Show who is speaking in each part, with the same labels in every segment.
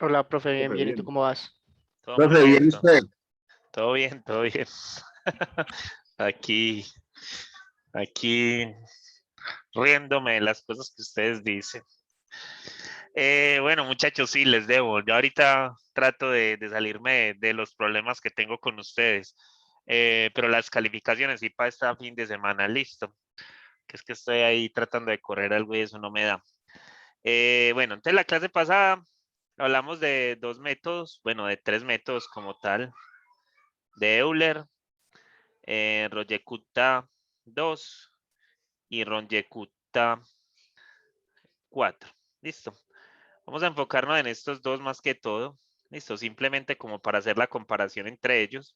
Speaker 1: Hola, profe, bien,
Speaker 2: Profe,
Speaker 1: bien. ¿Y tú
Speaker 2: bien.
Speaker 1: cómo vas?
Speaker 3: Todo muy
Speaker 2: Profe, bien
Speaker 3: bien,
Speaker 2: usted.
Speaker 3: todo bien, todo bien. Aquí, aquí riéndome de las cosas que ustedes dicen. Bueno, muchachos, sí, les debo. Yo ahorita trato de salirme de los problemas que tengo con ustedes. Pero las calificaciones sí para este fin de semana, listo. Que es que estoy ahí tratando de correr algo y eso no me da. Bueno, entonces la clase pasada hablamos de dos métodos, bueno, de tres métodos como tal, de Euler, Ronjekuta 2 y Ronjekuta 4. Listo. Vamos a enfocarnos en estos dos más que todo. Listo, simplemente como para hacer la comparación entre ellos.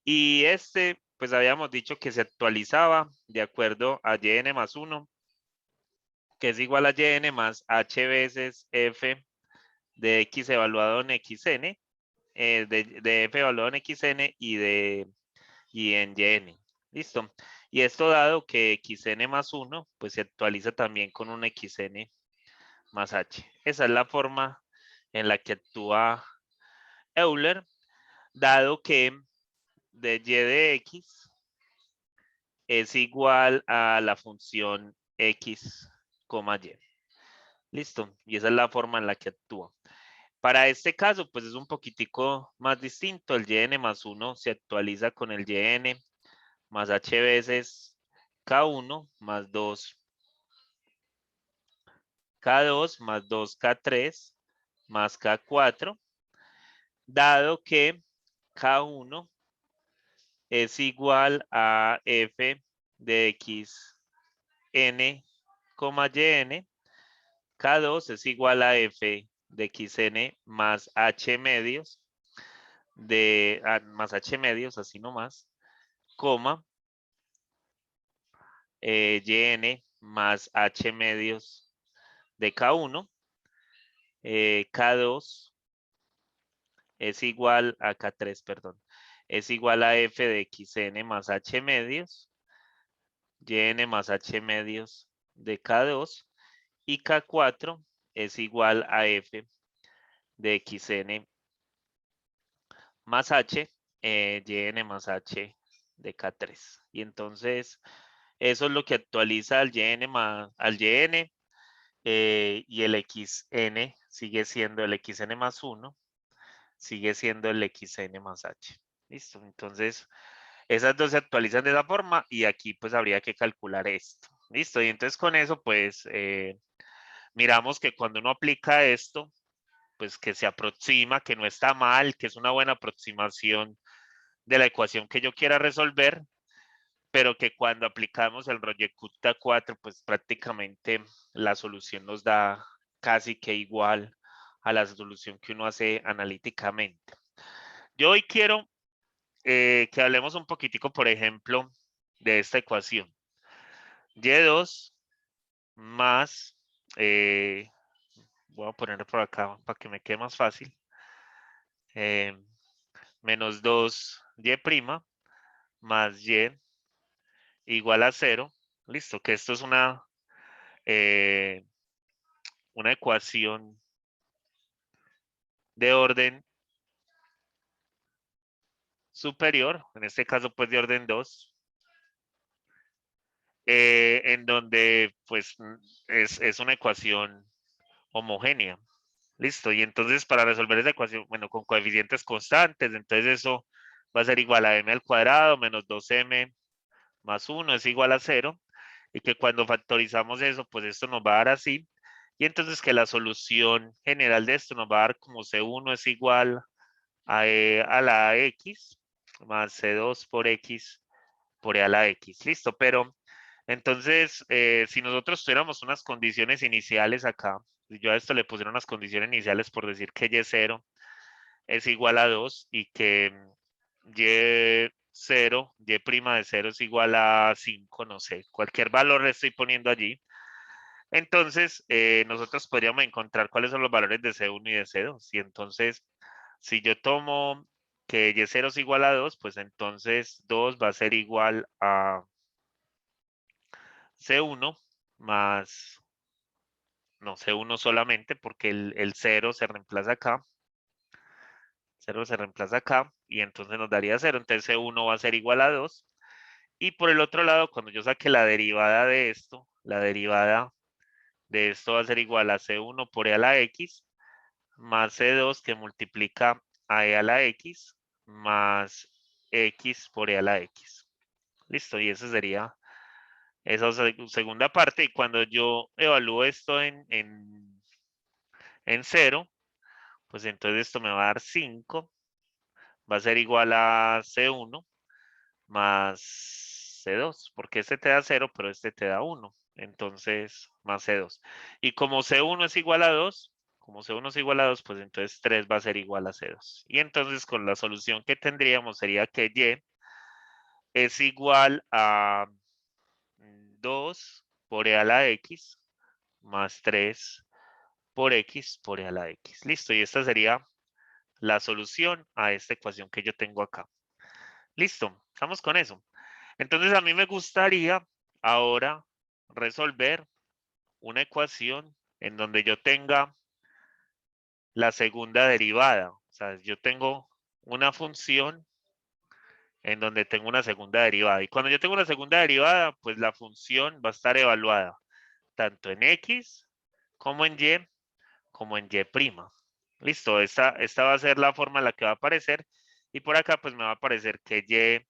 Speaker 3: Y este, pues habíamos dicho que se actualizaba de acuerdo a yn más 1, que es igual a yn más h veces f de x evaluado en xn, de f evaluado en xn y en yn. Listo. Y esto dado que xn más 1, pues se actualiza también con un xn más h. Esa es la forma en la que actúa Euler, dado que de y de x es igual a la función x, y. Listo. Y esa es la forma en la que actúa. Para este caso, pues es un poquitico más distinto. El yn más 1 se actualiza con el yn más h veces k1 más 2 k2 más 2 k3 más k4, dado que k1 es igual a f de x n, yn, k2 es igual a f de xn más h medios, más h medios, así nomás, coma, yn más h medios de k1, k2 es igual a k3, perdón, es igual a f de xn más h medios, yn más h medios de k2, y k4 es igual a f de xn más h, yn más h de k3. Y entonces eso es lo que actualiza al yn, y el xn sigue siendo el xn más 1, sigue siendo el xn más h. Listo, entonces esas dos se actualizan de esa forma y aquí pues habría que calcular esto. Listo, y entonces con eso pues miramos que cuando uno aplica esto, pues que se aproxima, que no está mal, que es una buena aproximación de la ecuación que yo quiera resolver, pero que cuando aplicamos el Ronjekuta 4, pues prácticamente la solución nos da casi que igual a la solución que uno hace analíticamente. Yo hoy quiero que hablemos un poquitico, por ejemplo, de esta ecuación. Y2 más, voy a poner por acá para que me quede más fácil, menos 2y' más y igual a 0. Listo, que esto es una ecuación de orden superior, en este caso pues de orden 2, en donde pues es una ecuación homogénea. Listo, y entonces para resolver esa ecuación, bueno, con coeficientes constantes, entonces eso va a ser igual a m al cuadrado menos 2m más 1 es igual a 0, y que cuando factorizamos eso, pues esto nos va a dar así, y entonces que la solución general de esto nos va a dar como C1 es igual a la x más C2 por x por e a la x. Listo, pero entonces si nosotros tuviéramos unas condiciones iniciales acá, yo a esto le pusiera unas condiciones iniciales por decir que y0 es igual a 2 y que y0, y' de 0 es igual a 5, no sé, cualquier valor le estoy poniendo allí. Entonces, nosotros podríamos encontrar cuáles son los valores de C1 y de C2. Y entonces, si yo tomo que y0 es igual a 2, pues entonces 2 va a ser igual a C1 más no, C1 solamente porque el 0 se reemplaza acá. 0 se reemplaza acá y entonces nos daría 0. Entonces C1 va a ser igual a 2. Y por el otro lado, cuando yo saque la derivada de esto, la derivada de esto va a ser igual a C1 por E a la X más C2 que multiplica a E a la X más X por E a la X. Listo, y esa sería esa segunda parte. Y cuando yo evalúo esto en 0, pues entonces esto me va a dar 5. Va a ser igual a C1 más C2, porque este te da 0, pero este te da 1. Entonces, más C2. Y como C1 es igual a 2, como C1 es igual a 2, pues entonces 3 va a ser igual a C2. Y entonces con la solución que tendríamos sería que Y es igual a 2 por E a la X más 3 por X por E a la X. Listo, y esta sería la solución a esta ecuación que yo tengo acá. Listo, estamos con eso. Entonces a mí me gustaría ahora resolver una ecuación en donde yo tenga la segunda derivada. O sea, yo tengo una función en donde tengo una segunda derivada. Y cuando yo tengo una segunda derivada, pues la función va a estar evaluada tanto en X como en Y, como en Y'. Listo, esta va a ser la forma en la que va a aparecer. Y por acá pues me va a aparecer que Y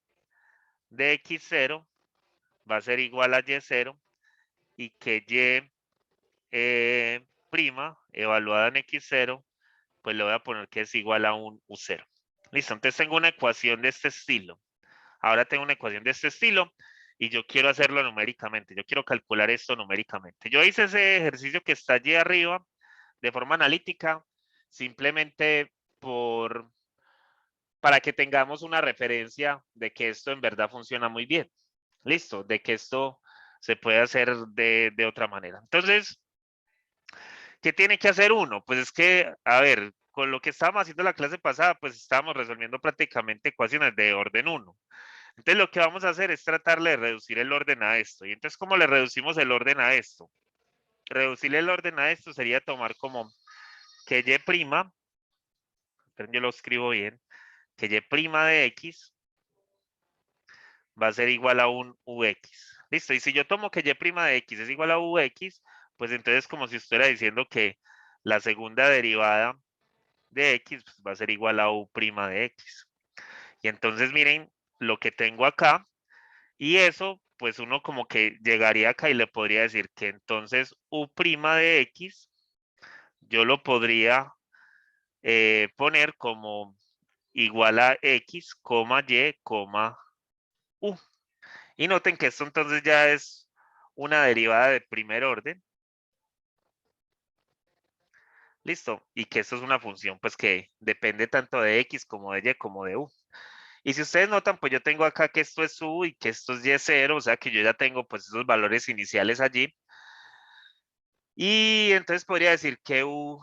Speaker 3: de X0 va a ser igual a Y0 y que Y prima evaluada en X0, pues le voy a poner que es igual a un U0. Listo, entonces tengo una ecuación de este estilo. Ahora tengo una ecuación de este estilo y yo quiero hacerlo numéricamente. Yo quiero calcular esto numéricamente. Yo hice ese ejercicio que está allí arriba de forma analítica, simplemente para que tengamos una referencia de que esto en verdad funciona muy bien. Listo, de que esto se puede hacer de otra manera. Entonces, ¿qué tiene que hacer uno? Pues es que, a ver, con lo que estábamos haciendo la clase pasada, pues estábamos resolviendo prácticamente ecuaciones de orden 1. Entonces, lo que vamos a hacer es tratarle de reducir el orden a esto. Y entonces, ¿cómo le reducimos el orden a esto? Reducirle el orden a esto sería tomar como que Y', yo lo escribo bien, que Y' de X va a ser igual a un UX. Listo, y si yo tomo que Y' de X es igual a UX, pues entonces como si estuviera diciendo que la segunda derivada de X pues va a ser igual a U' de X. Y entonces miren lo que tengo acá, y eso pues uno como que llegaría acá y le podría decir que entonces U' de X yo lo podría poner como igual a X, Y, U. Y noten que esto entonces ya es una derivada de primer orden. Listo. Y que esto es una función pues que depende tanto de X como de Y como de U. Y si ustedes notan, pues yo tengo acá que esto es U y que esto es Y0, o sea que yo ya tengo pues esos valores iniciales allí. Y entonces podría decir que U'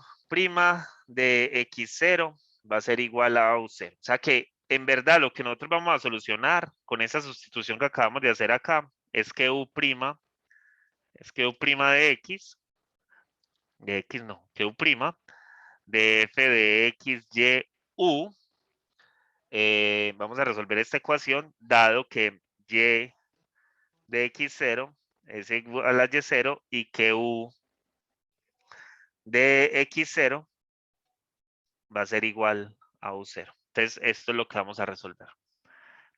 Speaker 3: de X0 va a ser igual a U0. O sea que en verdad lo que nosotros vamos a solucionar con esa sustitución que acabamos de hacer acá es que U' de X no, que U' de F de X, Y, U. Vamos a resolver esta ecuación dado que Y de X0 es igual a Y0 y que U de X0 va a ser igual a U0. Entonces, esto es lo que vamos a resolver.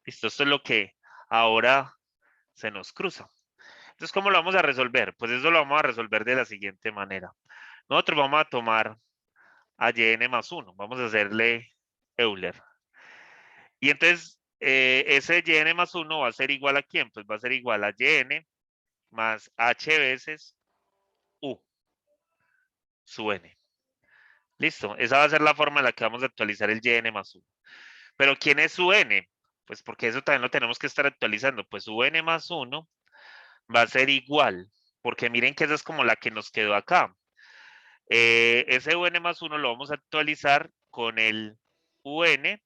Speaker 3: Listo, esto es lo que ahora se nos cruza. Entonces, ¿cómo lo vamos a resolver? Pues eso lo vamos a resolver de la siguiente manera. Nosotros vamos a tomar a Yn más 1. Vamos a hacerle Euler. Y entonces, ese Yn más 1 va a ser igual a ¿quién? Pues va a ser igual a Yn más H veces U, su N. Listo, esa va a ser la forma en la que vamos a actualizar el Yn más 1. Pero ¿quién es su N? Pues porque eso también lo tenemos que estar actualizando. Pues su N más 1 va a ser igual, porque miren que esa es como la que nos quedó acá. Ese UN más 1 lo vamos a actualizar con el UN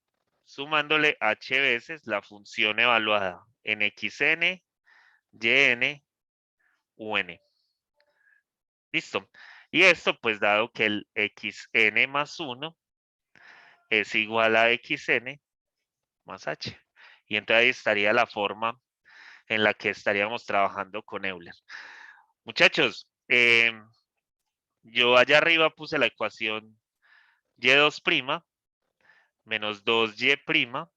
Speaker 3: sumándole H veces la función evaluada en XN, YN, UN. Listo. Y esto, pues, dado que el xn más 1 es igual a xn más h. Y entonces ahí estaría la forma en la que estaríamos trabajando con Euler. Muchachos, yo allá arriba puse la ecuación y2' menos 2y'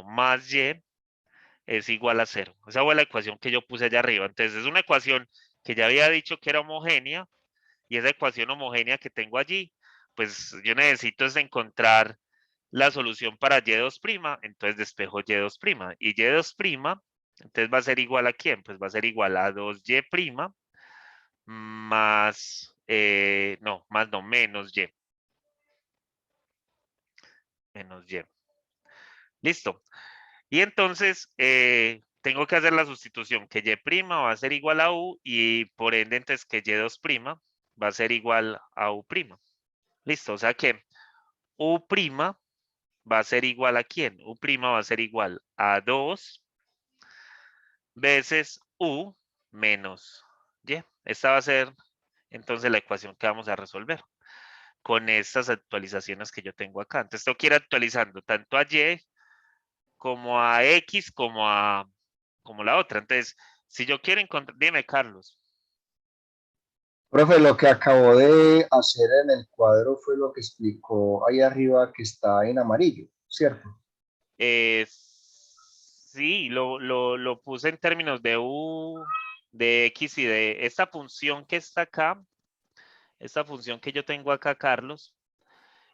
Speaker 3: más y es igual a 0. Esa fue la ecuación que yo puse allá arriba. Entonces es una ecuación que ya había dicho que era homogénea, y esa ecuación homogénea que tengo allí, pues yo necesito es encontrar la solución para y2', entonces despejo y2'. Y y2', entonces va a ser igual a ¿quién? Pues va a ser igual a 2y' más, menos y. Menos y. Listo. Y entonces tengo que hacer la sustitución, que y' va a ser igual a u, y por ende entonces que y2' va a ser igual a u'. Listo, o sea que u' va a ser igual a ¿quién? U' va a ser igual a 2 veces u menos y. Esta va a ser entonces la ecuación que vamos a resolver con estas actualizaciones que yo tengo acá. Entonces tengo que ir actualizando tanto a y como a x como la otra. Entonces, si yo quiero encontrar, dime, Carlos.
Speaker 1: Profe, lo que acabó de hacer en el cuadro fue lo que explicó ahí arriba que está en amarillo, ¿cierto?
Speaker 3: Sí, lo puse en términos de u, de x y de esta función que está acá, esta función que yo tengo acá, Carlos.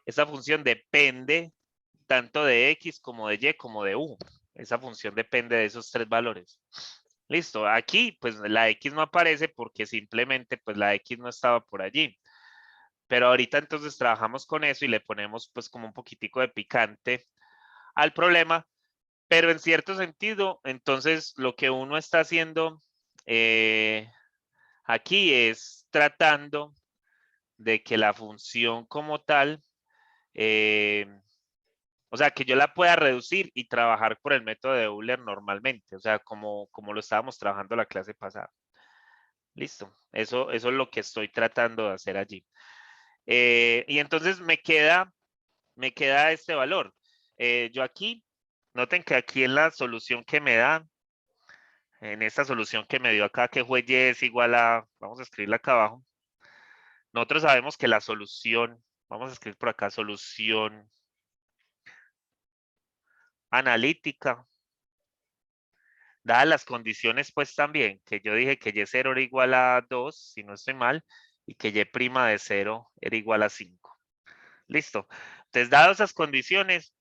Speaker 3: Esta función depende tanto de x como de y como de u. Esa función depende de esos tres valores. Listo, aquí pues la x no aparece porque simplemente pues la x no estaba por allí. Pero ahorita entonces trabajamos con eso y le ponemos pues como un poquitico de picante al problema, pero en cierto sentido, entonces lo que uno está haciendo aquí es tratando de que la función como tal, o sea, que yo la pueda reducir y trabajar por el método de Euler normalmente, o sea, como lo estábamos trabajando la clase pasada. Listo, eso es lo que estoy tratando de hacer allí. Y entonces me queda este valor. Yo aquí, noten que aquí en la solución que me da, en esta solución que me dio acá, que fue y es igual a, vamos a escribirla acá abajo. Nosotros sabemos que la solución, vamos a escribir por acá, solución analítica, dadas las condiciones, pues también, que yo dije que y0 era igual a 2, si no estoy mal, y que y' de 0 era igual a 5. Listo. Entonces, dadas esas condiciones,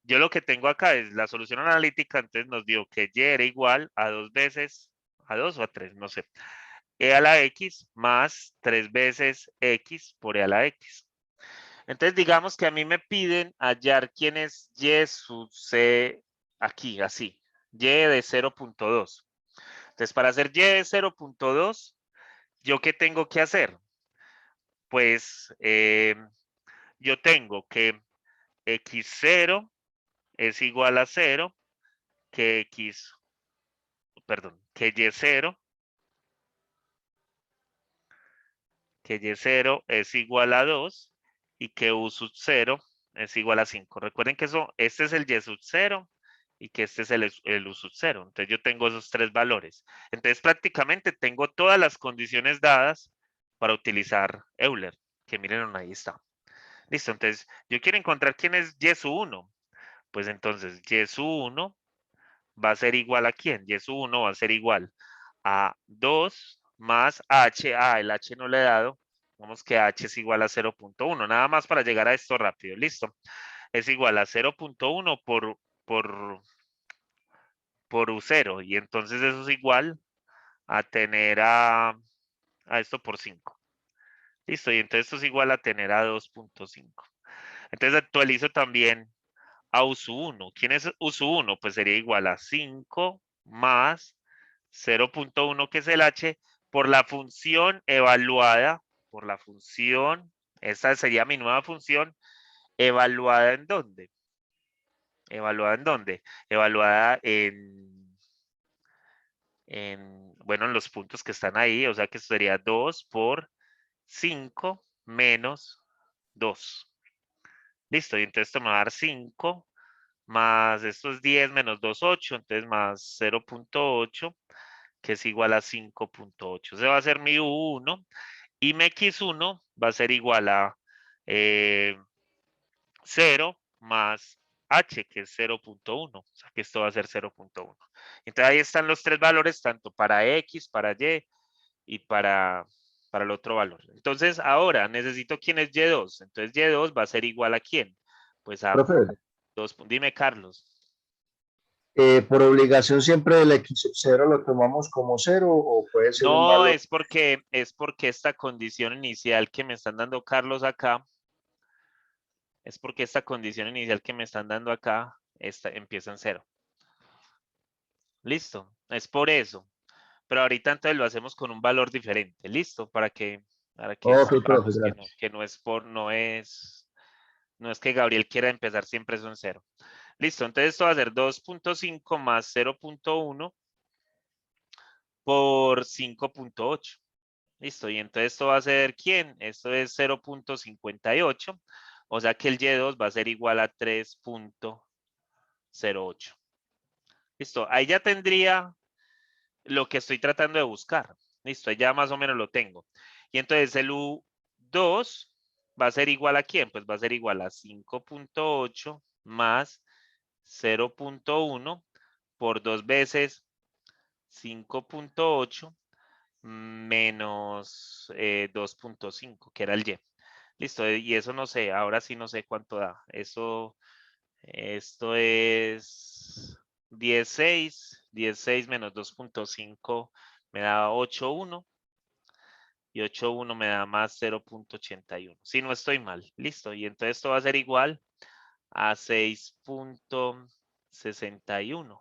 Speaker 3: yo lo que tengo acá es la solución analítica, entonces nos dio que y era igual a 2 veces, a 2 o a 3, no sé, e a la x más 3 veces x por e a la x. Entonces, digamos que a mí me piden hallar quién es y sub c aquí, así, y de 0.2. Entonces, para hacer y de 0.2, ¿yo qué tengo que hacer? Pues yo tengo que x0 es igual a 0, que que y0 es igual a 2 y que u sub 0 es igual a 5. Recuerden que este es el y sub 0 y que este es el u sub 0. Entonces yo tengo esos tres valores. Entonces prácticamente tengo todas las condiciones dadas para utilizar Euler, que miren, ahí está. Listo, entonces yo quiero encontrar quién es y sub 1. Pues entonces y sub 1 va a ser igual a quién? Y sub 1 va a ser igual a 2 más h. El h no le he dado. Vamos que h es igual a 0.1. Nada más para llegar a esto rápido. Listo. Es igual a 0.1 por u0. Y entonces eso es igual a tener a esto por 5. Listo. Y entonces esto es igual a tener a 2.5. Entonces actualizo también a u sub 1. ¿Quién es u sub 1? Pues sería igual a 5 más 0.1, que es el h, por la función evaluada, esta sería mi nueva función, evaluada ¿en dónde? Evaluada en dónde? Evaluada bueno, en los puntos que están ahí, o sea que sería 2 por 5 menos 2. Listo, y entonces esto me va a dar 5 más estos 10 menos 2, 8, entonces más 0.8, que es igual a 5.8. Ese va a ser mi U1 y mi X1 va a ser igual a 0 más H, que es 0.1. O sea que esto va a ser 0.1. Entonces ahí están los tres valores, tanto para X, para Y para el otro valor. Entonces ahora necesito quién es Y2. Entonces Y2 va a ser igual a quién. Pues a
Speaker 1: Profe,
Speaker 3: 2. Dime, Carlos.
Speaker 1: por obligación siempre el x0 lo tomamos como cero o puede ser un
Speaker 3: No,
Speaker 1: valor.
Speaker 3: es porque esta condición inicial que me están dando Carlos acá, es porque esta condición inicial que me están dando acá empieza en 0. Listo, es por eso. Pero ahorita entonces lo hacemos con un valor diferente. Listo, para que
Speaker 1: Ok, profe,
Speaker 3: sepamos que no,
Speaker 1: gracias.
Speaker 3: que no es no es que Gabriel quiera empezar siempre eso en 0. Listo, entonces esto va a ser 2.5 más 0.1 por 5.8. Listo, y entonces esto va a ser ¿quién? Esto es 0.58, o sea que el Y2 va a ser igual a 3.08. Listo, ahí ya tendría lo que estoy tratando de buscar. Listo, ya más o menos lo tengo. Y entonces el U2 va a ser igual a ¿quién? Pues va a ser igual a 5.8 más 0.1 por 2 veces 5.8 menos 2.5, que era el Y. Listo, y eso no sé, ahora sí no sé cuánto da. Esto es 16 menos 2.5 me da 8.1 y 8.1 me da más 0.81. Si no estoy mal, listo. Y entonces esto va a ser igual a 6.61,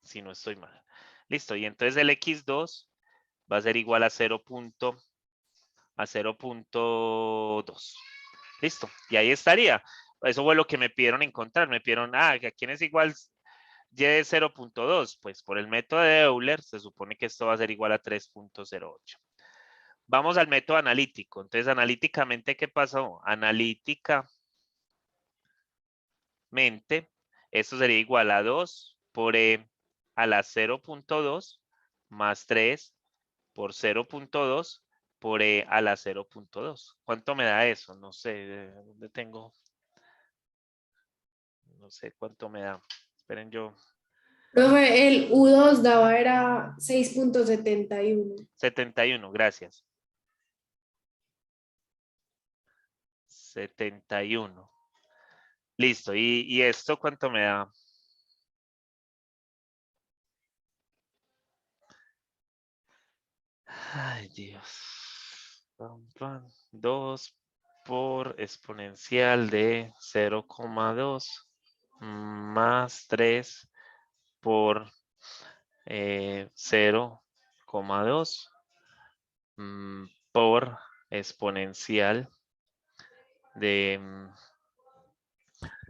Speaker 3: si no estoy mal. Listo, y entonces el X2 va a ser igual a 0.2. Listo, y ahí estaría. Eso fue lo que me pidieron encontrar. Me pidieron, ¿a quién es igual y de 0.2? Pues por el método de Euler se supone que esto va a ser igual a 3.08. Vamos al método analítico. Entonces, analíticamente, ¿qué pasó? Analíticamente, esto sería igual a 2 por E a la 0.2 más 3 por 0.2 por E a la 0.2. ¿Cuánto me da eso? No sé, ¿dónde tengo? No sé cuánto me da. Esperen yo.
Speaker 2: Profe, el U2 daba era 6.71.
Speaker 3: 71, gracias. 71. Listo. ¿Y esto cuánto me da? Ay, Dios. 2 por exponencial de 0,2 más 3 por 0,2 por exponencial de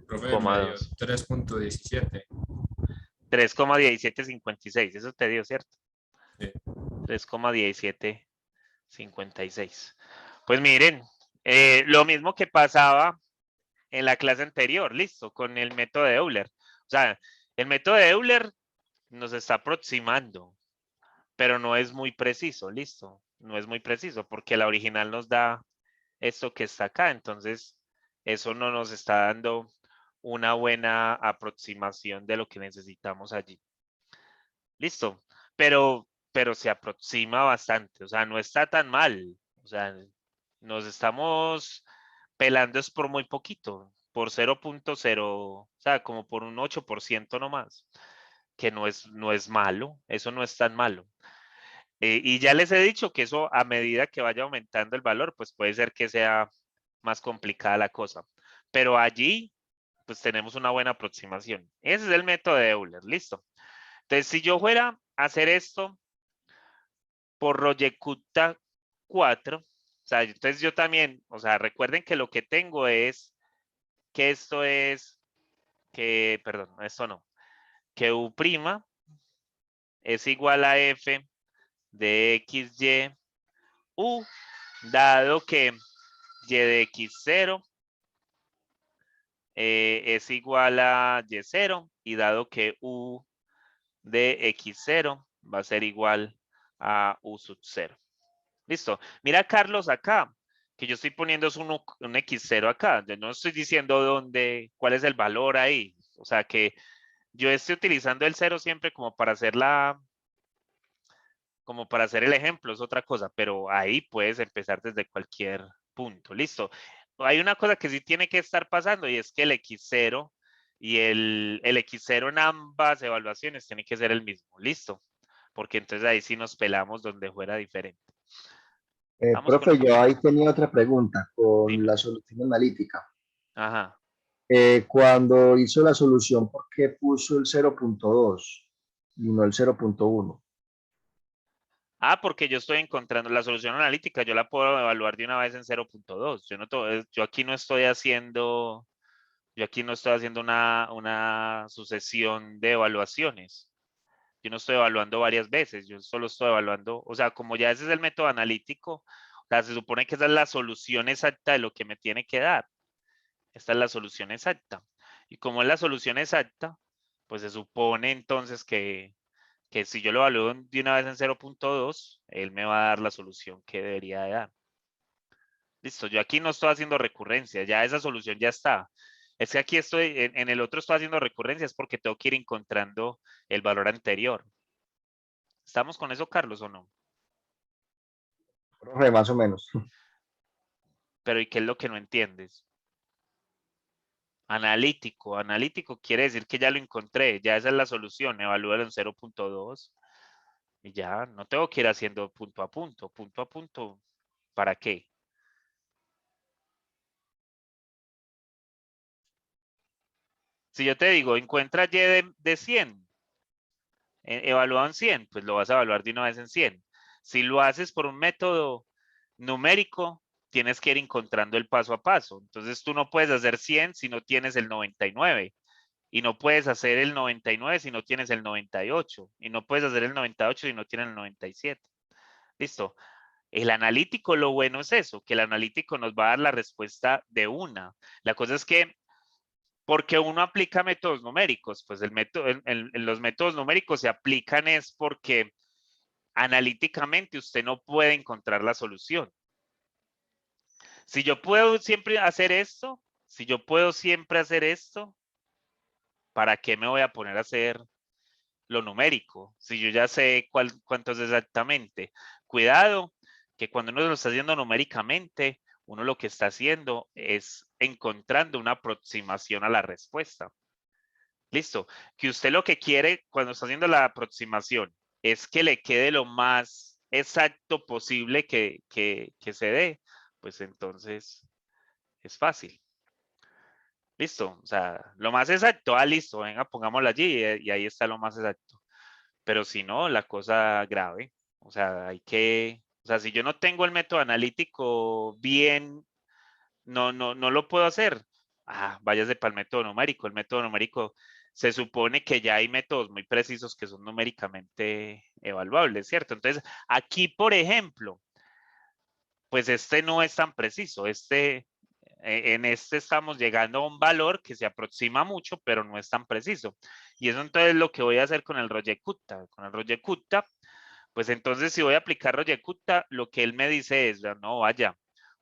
Speaker 4: Profe, me dio
Speaker 3: 0,2.
Speaker 4: 3.17.
Speaker 3: 3,1756. Eso te dio, ¿cierto?
Speaker 4: Sí.
Speaker 3: 3,1756. Pues miren, lo mismo que pasaba en la clase anterior, listo, con el método de Euler. O sea, el método de Euler nos está aproximando, pero no es muy preciso, listo. No es muy preciso porque la original nos da esto que está acá, entonces eso no nos está dando una buena aproximación de lo que necesitamos allí. Listo, pero se aproxima bastante, o sea, no está tan mal, o sea, nos estamos pelando es por muy poquito, por 0.0, o sea, como por un 8% nomás, que no es malo, eso no es tan malo. Y ya les he dicho que eso a medida que vaya aumentando el valor, pues puede ser que sea más complicada la cosa. Pero allí, pues tenemos una buena aproximación. Ese es el método de Euler, listo. Entonces, si yo fuera a hacer esto por Royekuta 4, o sea, entonces yo también, o sea, recuerden que lo que tengo es que esto es, perdón, esto no, que U' es igual a F de XY U, dado que Y de X0 es igual a Y0 y dado que U de X0 va a ser igual a U sub 0. Listo. Mira, Carlos, acá, que yo estoy poniendo es un X0 acá. Yo no estoy diciendo cuál es el valor ahí. O sea, que yo estoy utilizando el 0 siempre como para hacer el ejemplo, es otra cosa, pero ahí puedes empezar desde cualquier punto. Listo. Hay una cosa que sí tiene que estar pasando y es que el X0 y el X0 en ambas evaluaciones tiene que ser el mismo. Listo. Porque entonces ahí sí nos pelamos donde fuera diferente. Vamos con
Speaker 1: Profe,
Speaker 3: eso.
Speaker 1: yo ahí tenía otra pregunta con
Speaker 3: Dime.
Speaker 1: la solución analítica.
Speaker 3: Ajá.
Speaker 1: Cuando hizo la solución, ¿por qué puso el 0.2 y no el 0.1?
Speaker 3: Porque yo estoy encontrando la solución analítica, yo la puedo evaluar de una vez en 0.2. Yo aquí no estoy haciendo una sucesión de evaluaciones. Yo no estoy evaluando varias veces, yo solo estoy evaluando, o sea, como ya ese es el método analítico, o sea, se supone que esa es la solución exacta de lo que me tiene que dar. Esta es la solución exacta. Y como es la solución exacta, pues se supone entonces que si yo lo evalúo de una vez en 0.2, él me va a dar la solución que debería de dar. Listo, yo aquí no estoy haciendo recurrencia, ya esa solución ya está. Es que aquí estoy, en el otro estoy haciendo recurrencias porque tengo que ir encontrando el valor anterior. ¿Estamos con eso, Carlos, o no?
Speaker 1: Profe, más o menos.
Speaker 3: Pero ¿y qué es lo que no entiendes? Analítico quiere decir que ya lo encontré, ya esa es la solución, evalúalo en 0.2 y ya, no tengo que ir haciendo punto a punto, ¿para qué? Si yo te digo, encuentra Y de 100, evaluado en 100, pues lo vas a evaluar de una vez en 100. Si lo haces por un método numérico, tienes que ir encontrando el paso a paso. Entonces tú no puedes hacer 100 si no tienes el 99. Y no puedes hacer el 99 si no tienes el 98. Y no puedes hacer el 98 si no tienes el 97. Listo. El analítico, lo bueno es eso, que el analítico nos va a dar la respuesta de una. La cosa es que, porque uno aplica métodos numéricos, pues los métodos numéricos se aplican es porque analíticamente usted no puede encontrar la solución. Si yo puedo siempre hacer esto, ¿para qué me voy a poner a hacer lo numérico? Si yo ya sé cuánto es exactamente. Cuidado, que cuando uno lo está haciendo numéricamente, uno lo que está haciendo es encontrando una aproximación a la respuesta. Listo. Que usted lo que quiere cuando está haciendo la aproximación es que le quede lo más exacto posible que se dé, pues entonces es fácil. Listo. O sea, lo más exacto, listo, venga, pongámoslo allí y ahí está lo más exacto. Pero si no, la cosa grave. O sea, si yo no tengo el método analítico bien, no lo puedo hacer. Váyase para el método numérico. El método numérico se supone que ya hay métodos muy precisos que son numéricamente evaluables, ¿cierto? Entonces, aquí, por ejemplo, pues este no es tan preciso. En este estamos llegando a un valor que se aproxima mucho, pero no es tan preciso. Y eso entonces lo que voy a hacer con el Royekutta. Con el Royekutta, pues entonces si voy a aplicar Royekutta, lo que él me dice es, no, vaya,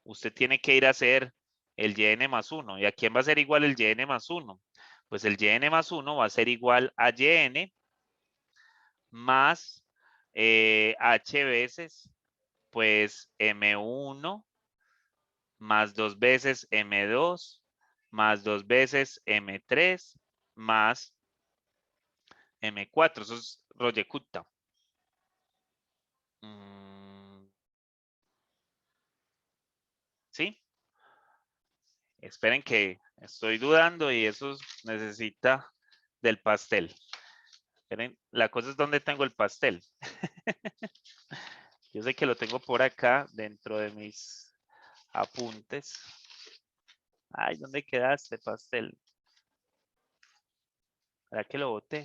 Speaker 3: usted tiene que ir a hacer el YN más 1. ¿Y a quién va a ser igual el YN más 1? Pues el YN más 1 va a ser igual a YN más H veces, pues M1 más 2 veces M2 más 2 veces M3 más M4. Eso es Royekutta. ¿Sí? Esperen que estoy dudando y eso necesita del pastel. Esperen, la cosa es dónde tengo el pastel. Yo sé que lo tengo por acá dentro de mis apuntes. Ay, ¿dónde queda este pastel? ¿Será que lo boté?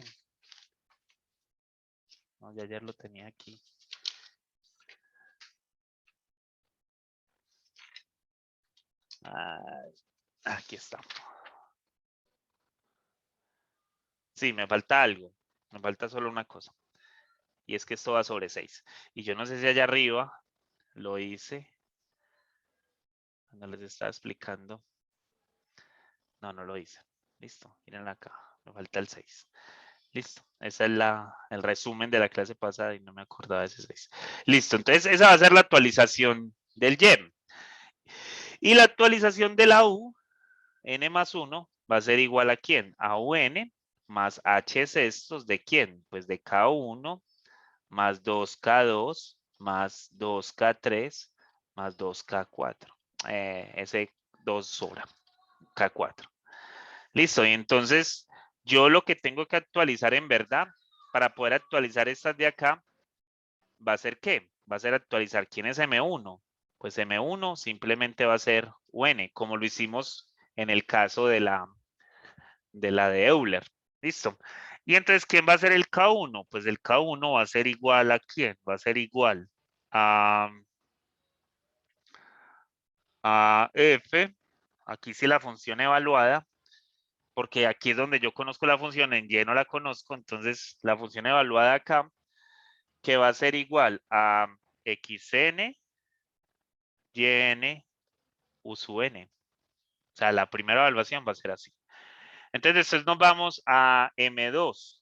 Speaker 3: No, ya ayer lo tenía aquí. Aquí está. Sí, me falta algo. Me falta solo una cosa. Y es que esto va sobre 6. Y yo no sé si allá arriba lo hice. Cuando les estaba explicando. No, no lo hice. Listo. Miren acá. Me falta el 6. Listo. Ese es el resumen de la clase pasada y no me acordaba de ese 6. Listo. Entonces, esa va a ser la actualización del YEM. Y la actualización de la U, n más 1, va a ser igual a ¿quién? A UN más h sextos de ¿quién? Pues de K1 más 2K2 más 2K3 más 2K4. Ese 2 sobra. K4. Listo. Y entonces, yo lo que tengo que actualizar en verdad, para poder actualizar estas de acá, va a ser ¿qué? Va a ser actualizar quién es M1. Pues M1 simplemente va a ser UN, como lo hicimos en el caso de la de Euler. Listo. Y entonces, ¿quién va a ser el K1? Pues el K1 va a ser igual a ¿quién? Va a ser igual a F. Aquí sí la función evaluada, porque aquí es donde yo conozco la función, en Y no la conozco, entonces la función evaluada acá, que va a ser igual a xn, yn, u sub n. O sea, la primera evaluación va a ser así. Entonces, después nos vamos a M2.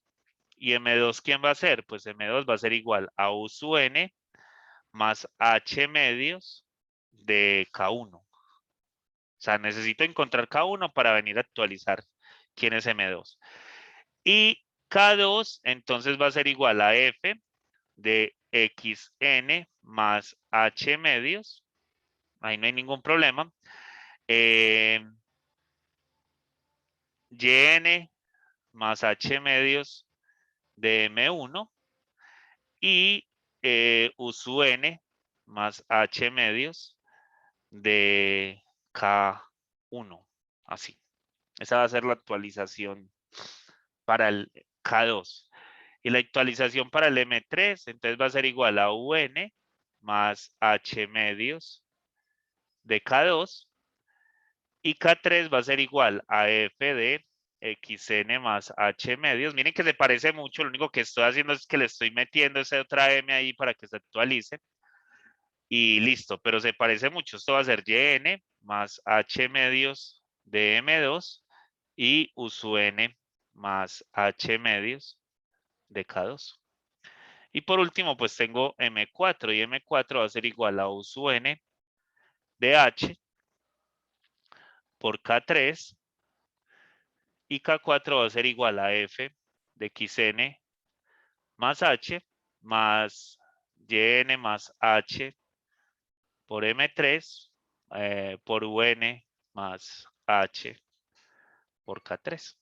Speaker 3: ¿Y M2 quién va a ser? Pues M2 va a ser igual a U sub n más H medios de K1. O sea, necesito encontrar K1 para venir a actualizar quién es M2. Y K2 entonces va a ser igual a F de XN más H medios. Ahí no hay ningún problema. YN más H medios de M1 y U sub N más H medios de K1. Así. Esa va a ser la actualización para el K2. Y la actualización para el M3, entonces va a ser igual a UN más H medios de K2. Y K3 va a ser igual a F de XN más H medios. Miren que se parece mucho. Lo único que estoy haciendo es que le estoy metiendo esa otra M ahí para que se actualice. Y listo, pero se parece mucho. Esto va a ser YN más H medios de M2 y U sub N más H medios de K2. Y por último, pues tengo M4 y M4 va a ser igual a U sub N de H por K3 y K4 va a ser igual a F de XN más H más YN más H por M3 por UN más H por K3.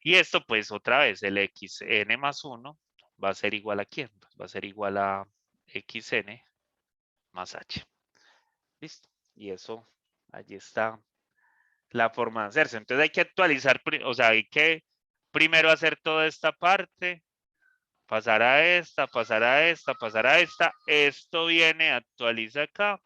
Speaker 3: Y esto pues otra vez el XN más 1 va a ser igual a ¿quién? Pues va a ser igual a XN más H. Listo. Y eso, allí está la forma de hacerse. Entonces hay que actualizar, o sea, hay que primero hacer toda esta parte, pasar a esta, pasar a esta, pasar a esta. Esto viene, actualiza acá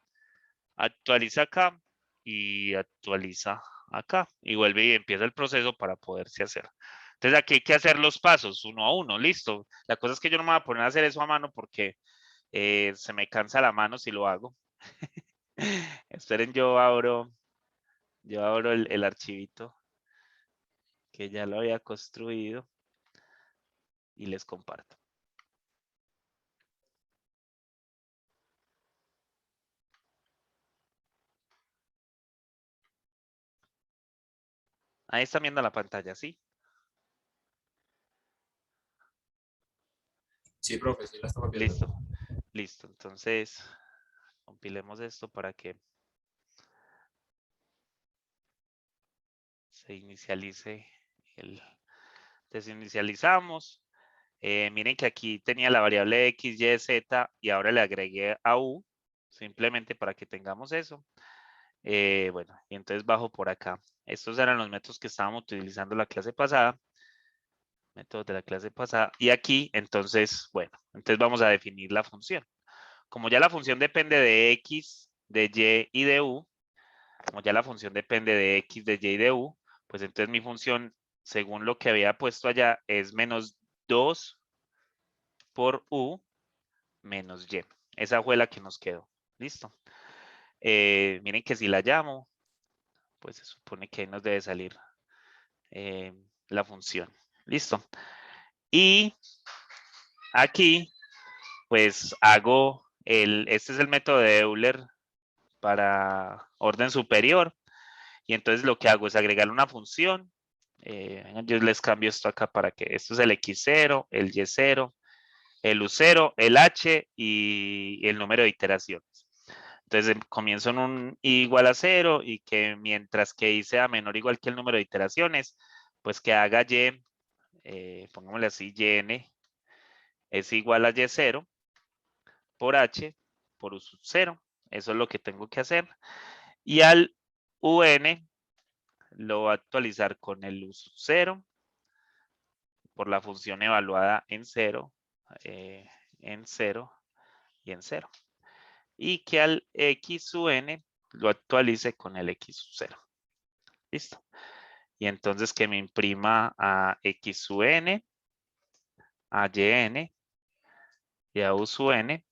Speaker 3: y actualiza acá. Y vuelve y empieza el proceso para poderse hacer. Entonces aquí hay que hacer los pasos uno a uno, listo. La cosa es que yo no me voy a poner a hacer eso a mano porque se me cansa la mano si lo hago. Esperen, yo abro el archivito que ya lo había construido y les comparto. Ahí están viendo la pantalla, ¿sí?
Speaker 4: Sí, profe, sí la estamos viendo.
Speaker 3: Listo. Listo. Entonces, compilemos esto para que se inicialice el... Desinicializamos. Miren que aquí tenía la variable x, y, z y ahora le agregué a u, simplemente para que tengamos eso. Bueno, y entonces bajo por acá. Estos eran los métodos que estábamos utilizando la clase pasada. Métodos de la clase pasada. Y aquí, entonces, bueno, entonces vamos a definir la función. Como ya la función depende de x, de y y de u, como ya la función depende de x, de y y de u, pues entonces mi función, según lo que había puesto allá, es menos 2 por u menos y. Esa fue la que nos quedó. Listo. Miren que si la llamo, pues se supone que ahí nos debe salir la función. Listo. Y aquí, pues hago este es el método de Euler para orden superior. Y entonces lo que hago es agregar una función. Yo les cambio esto acá para que esto es el x0, el y0, el u0, el h y el número de iteraciones. Entonces comienzo en un i igual a 0 y que mientras que i sea menor o igual que el número de iteraciones, pues que haga y, pongámosle así, yn es igual a y0 por h por u sub 0. Eso es lo que tengo que hacer. Y al un lo voy a actualizar con el u sub 0 por la función evaluada en 0 y en 0. Y que al x sub n lo actualice con el x sub 0. Listo. Y entonces que me imprima a x sub n, a yn y a u sub n.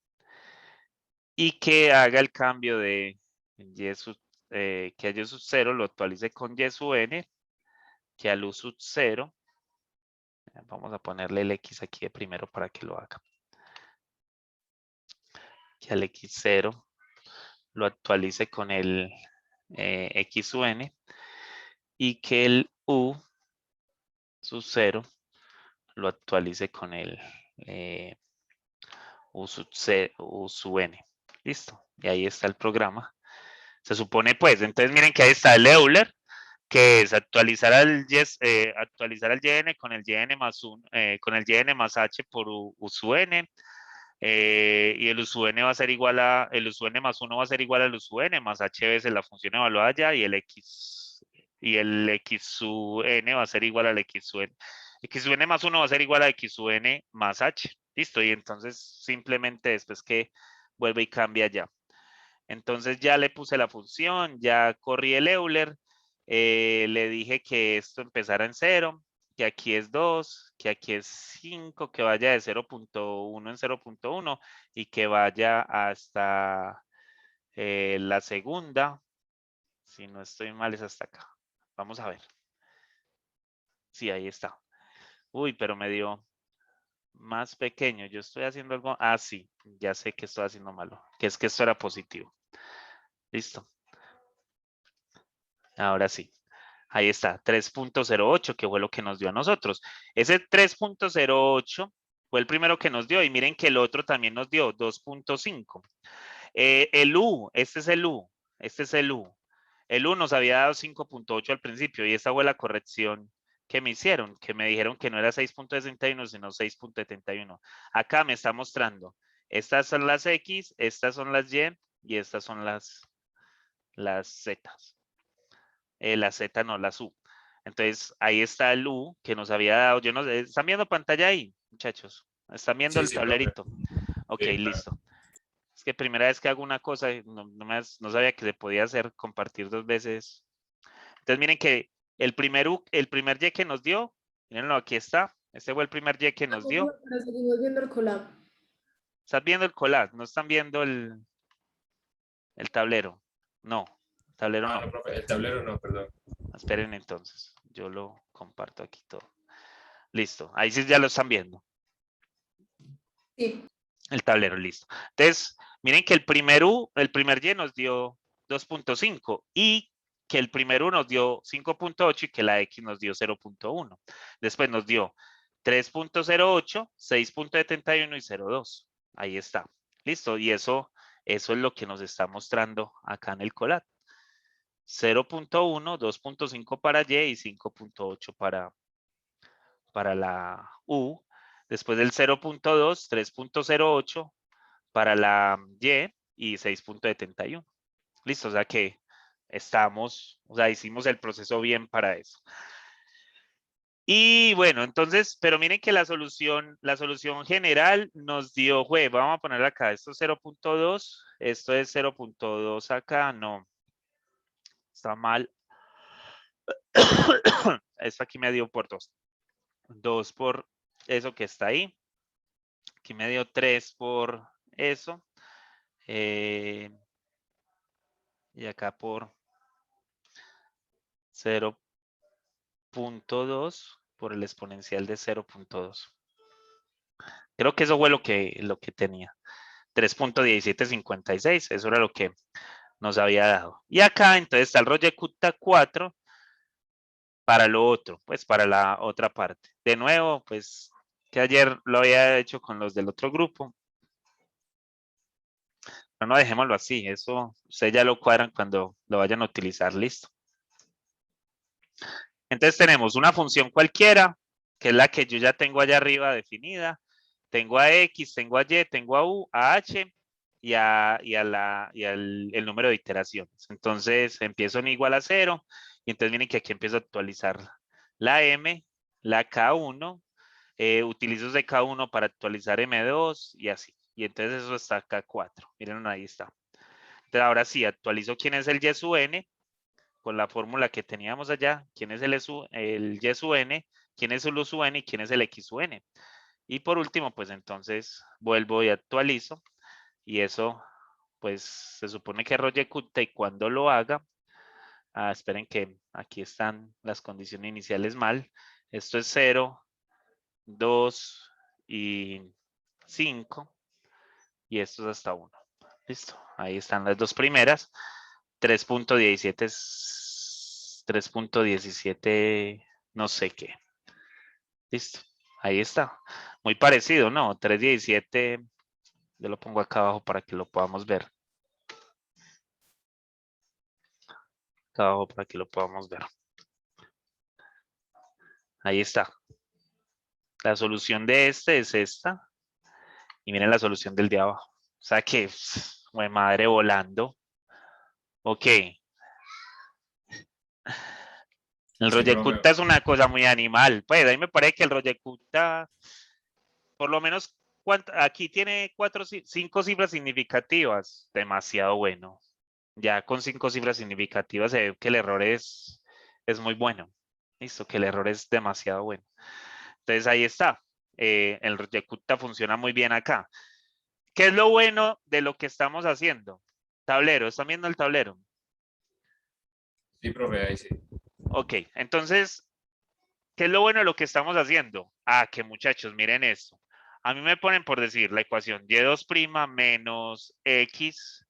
Speaker 3: Y que haga el cambio de y sub, que a y sub 0 lo actualice con y sub n, que al u sub 0, vamos a ponerle el x aquí de primero para que lo haga. Que al x0 lo actualice con el x sub n y que el u sub 0 lo actualice con el u sub n. Listo. Y ahí está el programa. Se supone pues, entonces miren que ahí está el Euler, que es actualizar al yn con el yn más 1, con el yn más h por u sub n. Y el u sub n va a ser igual a, el u sub n más 1 va a ser igual al u sub n más h veces la función evaluada allá y el x sub n va a ser igual al x sub n. X sub n más 1 va a ser igual a x sub n más h. Listo, y entonces simplemente después que vuelve y cambia ya. Entonces ya le puse la función, ya corrí el Euler, le dije que esto empezara en 0, que aquí es 2, que aquí es 5, que vaya de 0.1 en 0.1 y que vaya hasta la segunda. Si no estoy mal es hasta acá. Vamos a ver. Sí, ahí está. Uy, pero me dio más pequeño. Yo estoy haciendo algo. Ah, sí, ya sé que estoy haciendo malo. Que es que esto era positivo. Listo. Ahora sí. Ahí está, 3.08, que fue lo que nos dio a nosotros. Ese 3.08 fue el primero que nos dio. Y miren que el otro también nos dio 2.5. El U, este es el U. Este es el U. El U nos había dado 5.8 al principio. Y esta fue la corrección que me hicieron. Que me dijeron que no era 6.61, sino 6.71. Acá me está mostrando. Estas son las X, estas son las Y y estas son las Z. La Z no, la U. Entonces, ahí está el U que nos había dado. Yo no sé, ¿están viendo pantalla ahí, muchachos? ¿Están viendo
Speaker 4: Sí,
Speaker 3: el
Speaker 4: sí,
Speaker 3: tablerito? Ok,
Speaker 4: Sí, claro.
Speaker 3: listo. Es que primera vez que hago una cosa, no sabía que se podía hacer compartir 2 veces. Entonces, miren que el primer Y que nos dio, mírenlo, aquí está. Este fue el primer Y que nos dio.
Speaker 2: Pero seguimos viendo el collab.
Speaker 3: ¿Están viendo el collage? ¿No están viendo el tablero? No, el tablero
Speaker 4: Ah,
Speaker 3: no.
Speaker 4: no, profe, el tablero no, perdón.
Speaker 3: Esperen entonces, yo lo comparto aquí todo. Listo, ahí sí ya lo están viendo.
Speaker 2: Sí.
Speaker 3: El tablero, listo. Entonces, miren que el primer Y nos dio 2.5 y que el primer U nos dio 5.8 y que la X nos dio 0.1. Después nos dio 3.08, 6.71 y 0.2. Ahí está. Listo. Y eso es lo que nos está mostrando acá en el collage. 0.1, 2.5 para Y y 5.8 para la U. Después del 0.2, 3.08 para la Y 6.71. Listo, o sea que hicimos el proceso bien para eso. Y bueno, entonces, pero miren que la solución general nos dio, vamos a poner acá, esto es 0.2, esto es 0.2 acá, no. está mal. Esto aquí me dio por 2. 2 por eso que está ahí. Aquí me dio 3 por eso. Y acá por 0.2 por el exponencial de 0.2. Creo que eso fue lo que tenía. 3.1756, eso era lo que nos había dado. Y acá entonces está el Royekuta 4 para lo otro, pues para la otra parte. De nuevo, pues que ayer lo había hecho con los del otro grupo. Pero no, dejémoslo así, eso ustedes ya lo cuadran cuando lo vayan a utilizar, listo. Entonces tenemos una función cualquiera, que es la que yo ya tengo allá arriba definida. Tengo a X, tengo a Y, tengo a U, a H y el número de iteraciones. Entonces empiezo en igual a 0 y entonces miren que aquí empiezo a actualizar la M, la K1, utilizo de K1 para actualizar M2 y así. Y entonces eso está K4. Miren, ahí está. Entonces ahora sí, actualizo quién es el Y sub N con la fórmula que teníamos allá. Quién es el Y sub N, quién es el U sub N y quién es el X sub N. Y por último, pues entonces vuelvo y actualizo. Y eso, pues se supone que Royekuta y cuando lo haga, esperen que aquí están las condiciones iniciales mal. Esto es 0, 2 y 5. Y esto es hasta 1. Listo. Ahí están las dos primeras. 3.17 es 3.17 no sé qué. Listo. Ahí está. Muy parecido, ¿no? 3.17. Yo lo pongo acá abajo para que lo podamos ver. Acá abajo para que lo podamos ver. Ahí está. La solución de este es esta. Y miren la solución del de abajo. O sea que, güey, madre volando. Ok. El
Speaker 4: Sí, profe.
Speaker 3: Royekuta es una cosa muy animal. Pues a mí me parece que el Royekuta, por lo menos, aquí tiene 5 cifras significativas. Demasiado bueno. Ya con 5 cifras significativas se ve que el error es muy bueno. Listo, que el error es demasiado bueno. Entonces ahí está. El Royekuta funciona muy bien acá. ¿Qué es lo bueno de lo que estamos haciendo? Tablero, ¿están viendo el tablero?
Speaker 4: Sí, profe, ahí sí.
Speaker 3: Ok, entonces, ¿qué es lo bueno de lo que estamos haciendo? Que muchachos, miren esto. A mí me ponen por decir la ecuación y2' menos x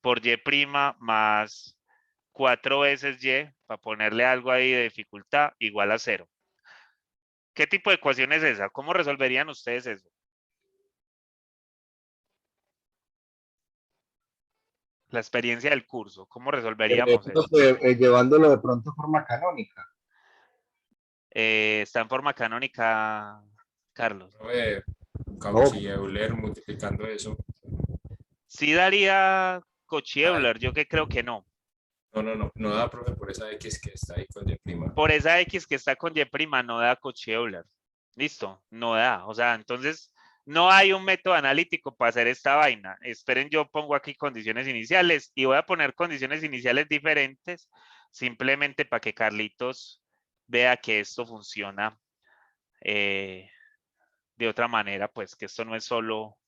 Speaker 3: por y' más 4 veces y, para ponerle algo ahí de dificultad, igual a 0. ¿Qué tipo de ecuación es esa? ¿Cómo resolverían ustedes eso? La experiencia del curso, ¿cómo resolveríamos eso?
Speaker 1: Llevándolo de pronto a forma canónica.
Speaker 3: Está en forma canónica, Carlos.
Speaker 4: Profe,
Speaker 1: No,
Speaker 4: Cauchy Euler multiplicando eso.
Speaker 3: Sí daría
Speaker 4: Ay,
Speaker 3: Cauchy-Euler, yo que creo que no.
Speaker 4: no da, profe, por esa X que está ahí con Y'.
Speaker 3: Por esa X que está con Y' no da Cauchy-Euler. Listo, no da. O sea, entonces no hay un método analítico para hacer esta vaina. Esperen, yo pongo aquí condiciones iniciales y voy a poner condiciones iniciales diferentes simplemente para que Carlitos vea que esto funciona de otra manera, pues que esto no es solo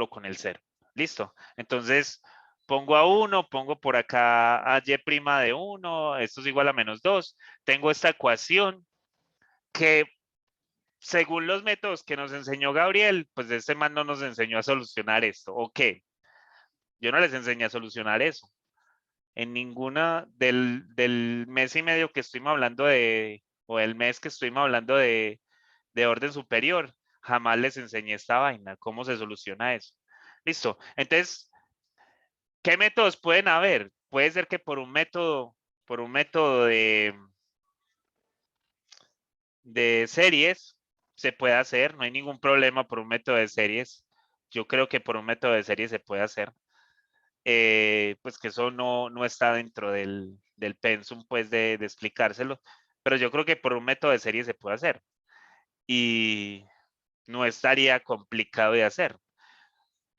Speaker 3: con el 0. Listo. Entonces, pongo a 1, pongo por acá a y' de 1, esto es igual a menos 2. Tengo esta ecuación que, según los métodos que nos enseñó Gabriel, pues este man no nos enseñó a solucionar esto. ¿O qué? Yo no les enseñé a solucionar eso. En ninguna del mes y medio que estuvimos hablando o el mes que estuvimos hablando de orden superior, jamás les enseñé esta vaina, cómo se soluciona eso. Listo. Entonces, ¿qué métodos pueden haber? Puede ser que por un método de series se pueda hacer, no hay ningún problema por un método de series. Yo creo que por un método de series se puede hacer. Pues que eso no está dentro del pensum, pues de explicárselo, pero yo creo que por un método de series se puede hacer y no estaría complicado de hacer.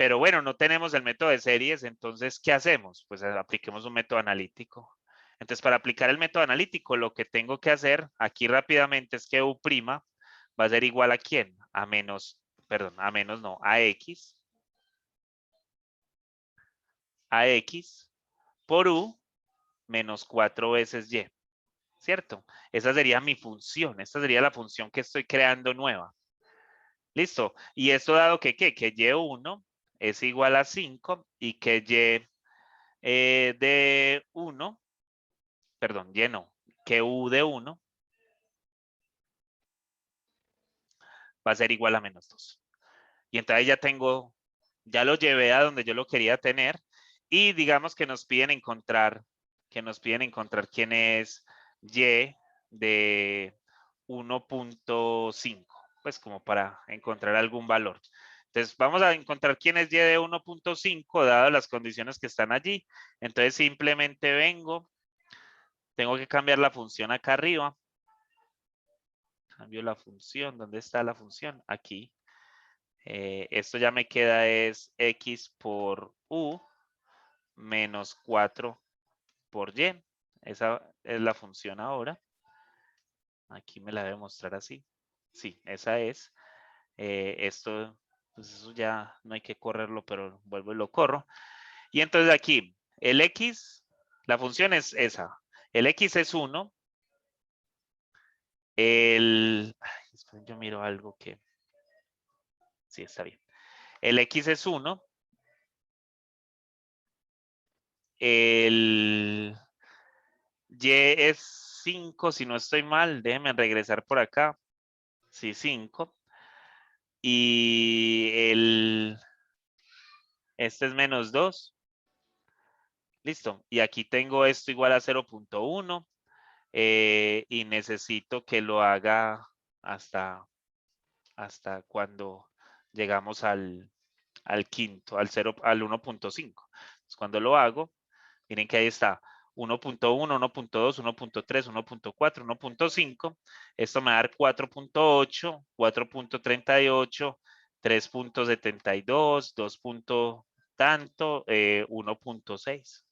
Speaker 3: Pero bueno, no tenemos el método de series, entonces, ¿qué hacemos? Pues apliquemos un método analítico. Entonces, para aplicar el método analítico, lo que tengo que hacer aquí rápidamente es que U' va a ser igual a ¿quién? A menos, perdón, a menos no, a X por U menos 4 veces Y, ¿cierto? Esa sería mi función, esta sería la función que estoy creando nueva. Listo. Y esto dado que, ¿qué? Que Y1 es igual a 5 y que Y de 1, perdón, Y no, que U de 1 va a ser igual a menos 2. Y entonces ya tengo, ya lo llevé a donde yo lo quería tener y digamos que nos piden encontrar quién es Y de 1.5, pues como para encontrar algún valor. Entonces vamos a encontrar quién es Y de 1.5 dadas las condiciones que están allí. Entonces simplemente vengo, tengo que cambiar la función acá arriba. Cambio la función, ¿dónde está la función? Aquí. Esto ya me queda es X por U menos 4 por Y. Esa es la función ahora. Aquí me la voy a mostrar así. Sí, esa es. Esto, pues eso ya no hay que correrlo, pero vuelvo y lo corro. Y entonces aquí, el X, la función es esa. El X es 1. Esperen, yo miro algo que... Sí, está bien. El X es 1. El Y es 5, si no estoy mal. Déjenme regresar por acá. Sí, 5. Y este es menos 2. Listo. Y aquí tengo esto igual a 0.1. Y necesito que lo haga hasta cuando llegamos al quinto, al 1.5. Entonces, cuando lo hago, miren que ahí está 1.1, 1.2, 1.3, 1.4, 1.5. Esto me va a dar 4.8, 4.38, 3.72, 2. Tanto, 1.6.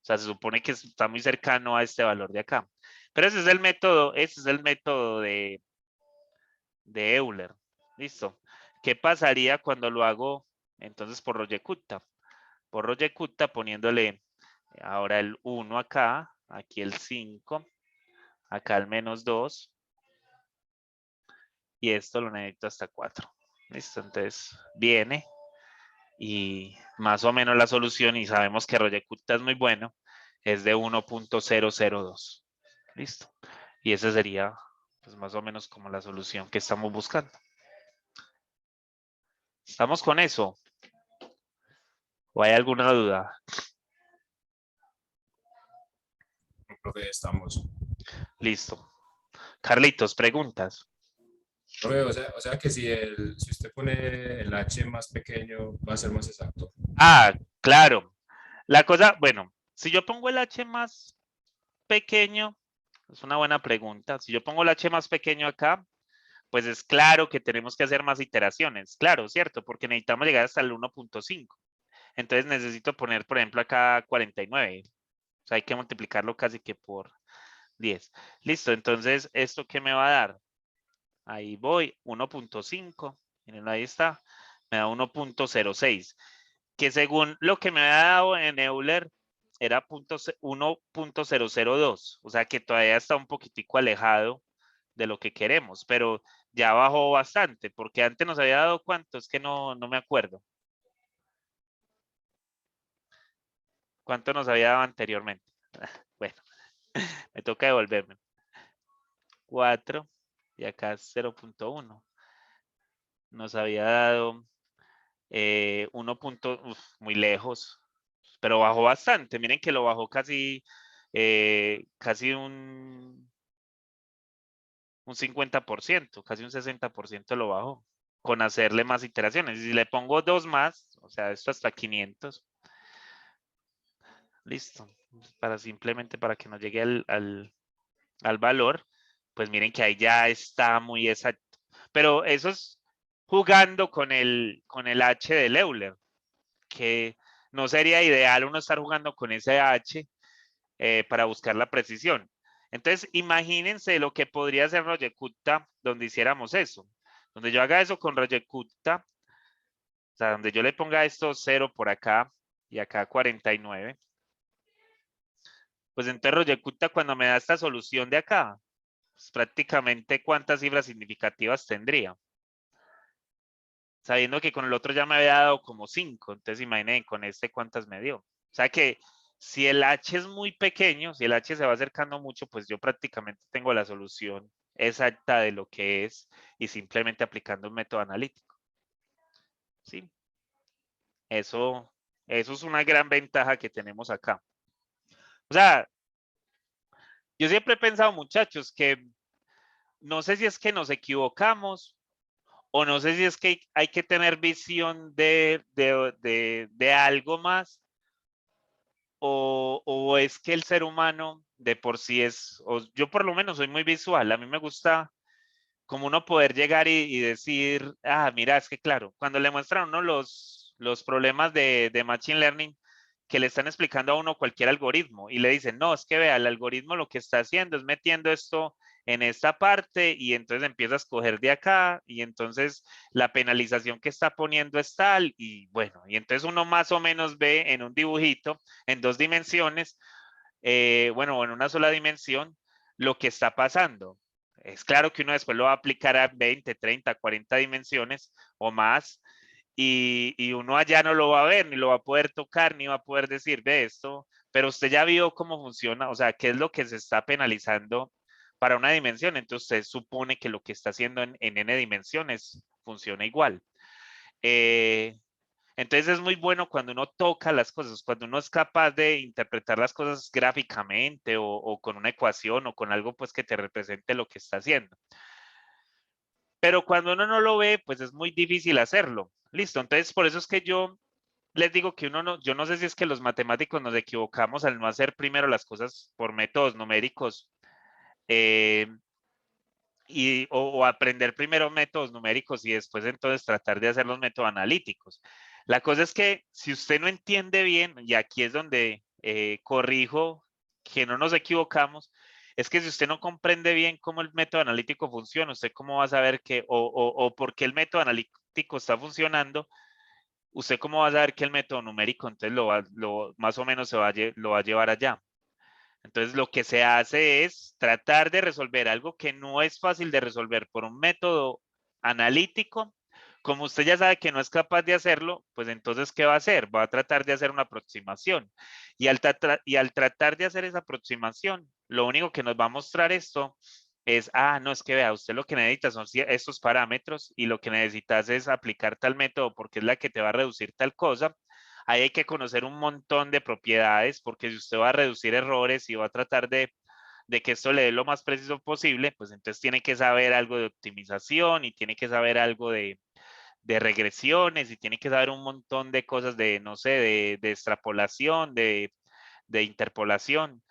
Speaker 3: O sea, se supone que está muy cercano a este valor de acá. Pero ese es el método de Euler. Listo. ¿Qué pasaría cuando lo hago entonces por Royekuta? Por Royekuta poniéndole ahora el 1 acá, aquí el 5, acá el menos 2 y esto lo necesito hasta 4. Listo, entonces viene y más o menos la solución, y sabemos que Royekuta es muy bueno, es de 1.002. Listo. Y esa sería pues más o menos como la solución que estamos buscando. ¿Estamos con eso? ¿O hay alguna duda?
Speaker 4: Profe, estamos.
Speaker 3: Listo. Carlitos, preguntas.
Speaker 4: Profe, o sea que si usted pone el H más pequeño, va a ser más exacto.
Speaker 3: Ah, claro. La cosa, bueno, si yo pongo el H más pequeño, es una buena pregunta. Si yo pongo el H más pequeño acá, pues es claro que tenemos que hacer más iteraciones. Claro, ¿cierto? Porque necesitamos llegar hasta el 1.5. Entonces necesito poner, por ejemplo, acá 49. O sea, hay que multiplicarlo casi que por 10. Listo, entonces, ¿esto qué me va a dar? Ahí voy, 1.5. Miren, ahí está. Me da 1.06. Que según lo que me ha dado en Euler, era 1.002. O sea, que todavía está un poquitico alejado de lo que queremos. Pero ya bajó bastante. Porque antes nos había dado cuánto. Es que no me acuerdo. ¿Cuánto nos había dado anteriormente? Bueno, me toca devolverme. 4 y acá 0.1. Nos había dado 1. Muy lejos, pero bajó bastante. Miren que lo bajó casi un 50%, casi un 60% lo bajó con hacerle más iteraciones. Y si le pongo 2 más, o sea, esto hasta 500. Listo. Simplemente para que nos llegue al valor, pues miren que ahí ya está muy exacto. Pero eso es jugando con el H del Euler. que no sería ideal uno estar jugando con ese H para buscar la precisión. Entonces, imagínense lo que podría ser Royekutta donde hiciéramos eso. Donde yo haga eso con Royekutta, o sea, donde yo le ponga esto 0 por acá y acá 49. Pues entonces Royekutta cuando me da esta solución de acá, pues prácticamente cuántas cifras significativas tendría. Sabiendo que con el otro ya me había dado como 5, entonces imaginen con este cuántas me dio. O sea que si el H es muy pequeño, si el H se va acercando mucho, pues yo prácticamente tengo la solución exacta de lo que es y simplemente aplicando un método analítico. ¿Sí? Eso es una gran ventaja que tenemos acá. O sea, yo siempre he pensado, muchachos, que no sé si es que nos equivocamos o no sé si es que hay que tener visión de algo más o es que el ser humano de por sí es, o yo por lo menos soy muy visual, a mí me gusta como uno poder llegar y decir, ah, mira, es que claro, cuando le muestran a uno los problemas de Machine Learning, que le están explicando a uno cualquier algoritmo y le dicen, no, es que vea, el algoritmo lo que está haciendo es metiendo esto en esta parte y entonces empieza a escoger de acá y entonces la penalización que está poniendo es tal y bueno, y entonces uno más o menos ve en un dibujito, en 2 dimensiones, bueno, en una sola dimensión, lo que está pasando. Es claro que uno después lo va a aplicar a 20, 30, 40 dimensiones o más y uno allá no lo va a ver, ni lo va a poder tocar, ni va a poder decir, ve esto, pero usted ya vio cómo funciona, o sea, qué es lo que se está penalizando para una dimensión, entonces usted supone que lo que está haciendo en n dimensiones funciona igual. Entonces es muy bueno cuando uno toca las cosas, cuando uno es capaz de interpretar las cosas gráficamente o con una ecuación o con algo pues que te represente lo que está haciendo. Pero cuando uno no lo ve, pues es muy difícil hacerlo. Listo, entonces por eso es que yo les digo que uno no, yo no sé si es que los matemáticos nos equivocamos al no hacer primero las cosas por métodos numéricos o aprender primero métodos numéricos y después entonces tratar de hacer los métodos analíticos. La cosa es que si usted no entiende bien, y aquí es donde corrijo que no nos equivocamos, es que si usted no comprende bien cómo el método analítico funciona, usted cómo va a saber que, o por qué el método analítico está funcionando, usted cómo va a saber que el método numérico entonces más o menos lo va a llevar allá. Entonces, lo que se hace es tratar de resolver algo que no es fácil de resolver por un método analítico. Como usted ya sabe que no es capaz de hacerlo, pues entonces, ¿qué va a hacer? Va a tratar de hacer una aproximación. Y al tratar de hacer esa aproximación, lo único que nos va a mostrar esto es, no, es que vea, usted lo que necesita son estos parámetros y lo que necesitas es aplicar tal método porque es la que te va a reducir tal cosa. Ahí hay que conocer un montón de propiedades porque si usted va a reducir errores y va a tratar de que esto le dé lo más preciso posible, pues entonces tiene que saber algo de optimización y tiene que saber algo de regresiones y tiene que saber un montón de cosas de, no sé, de extrapolación, de interpolación.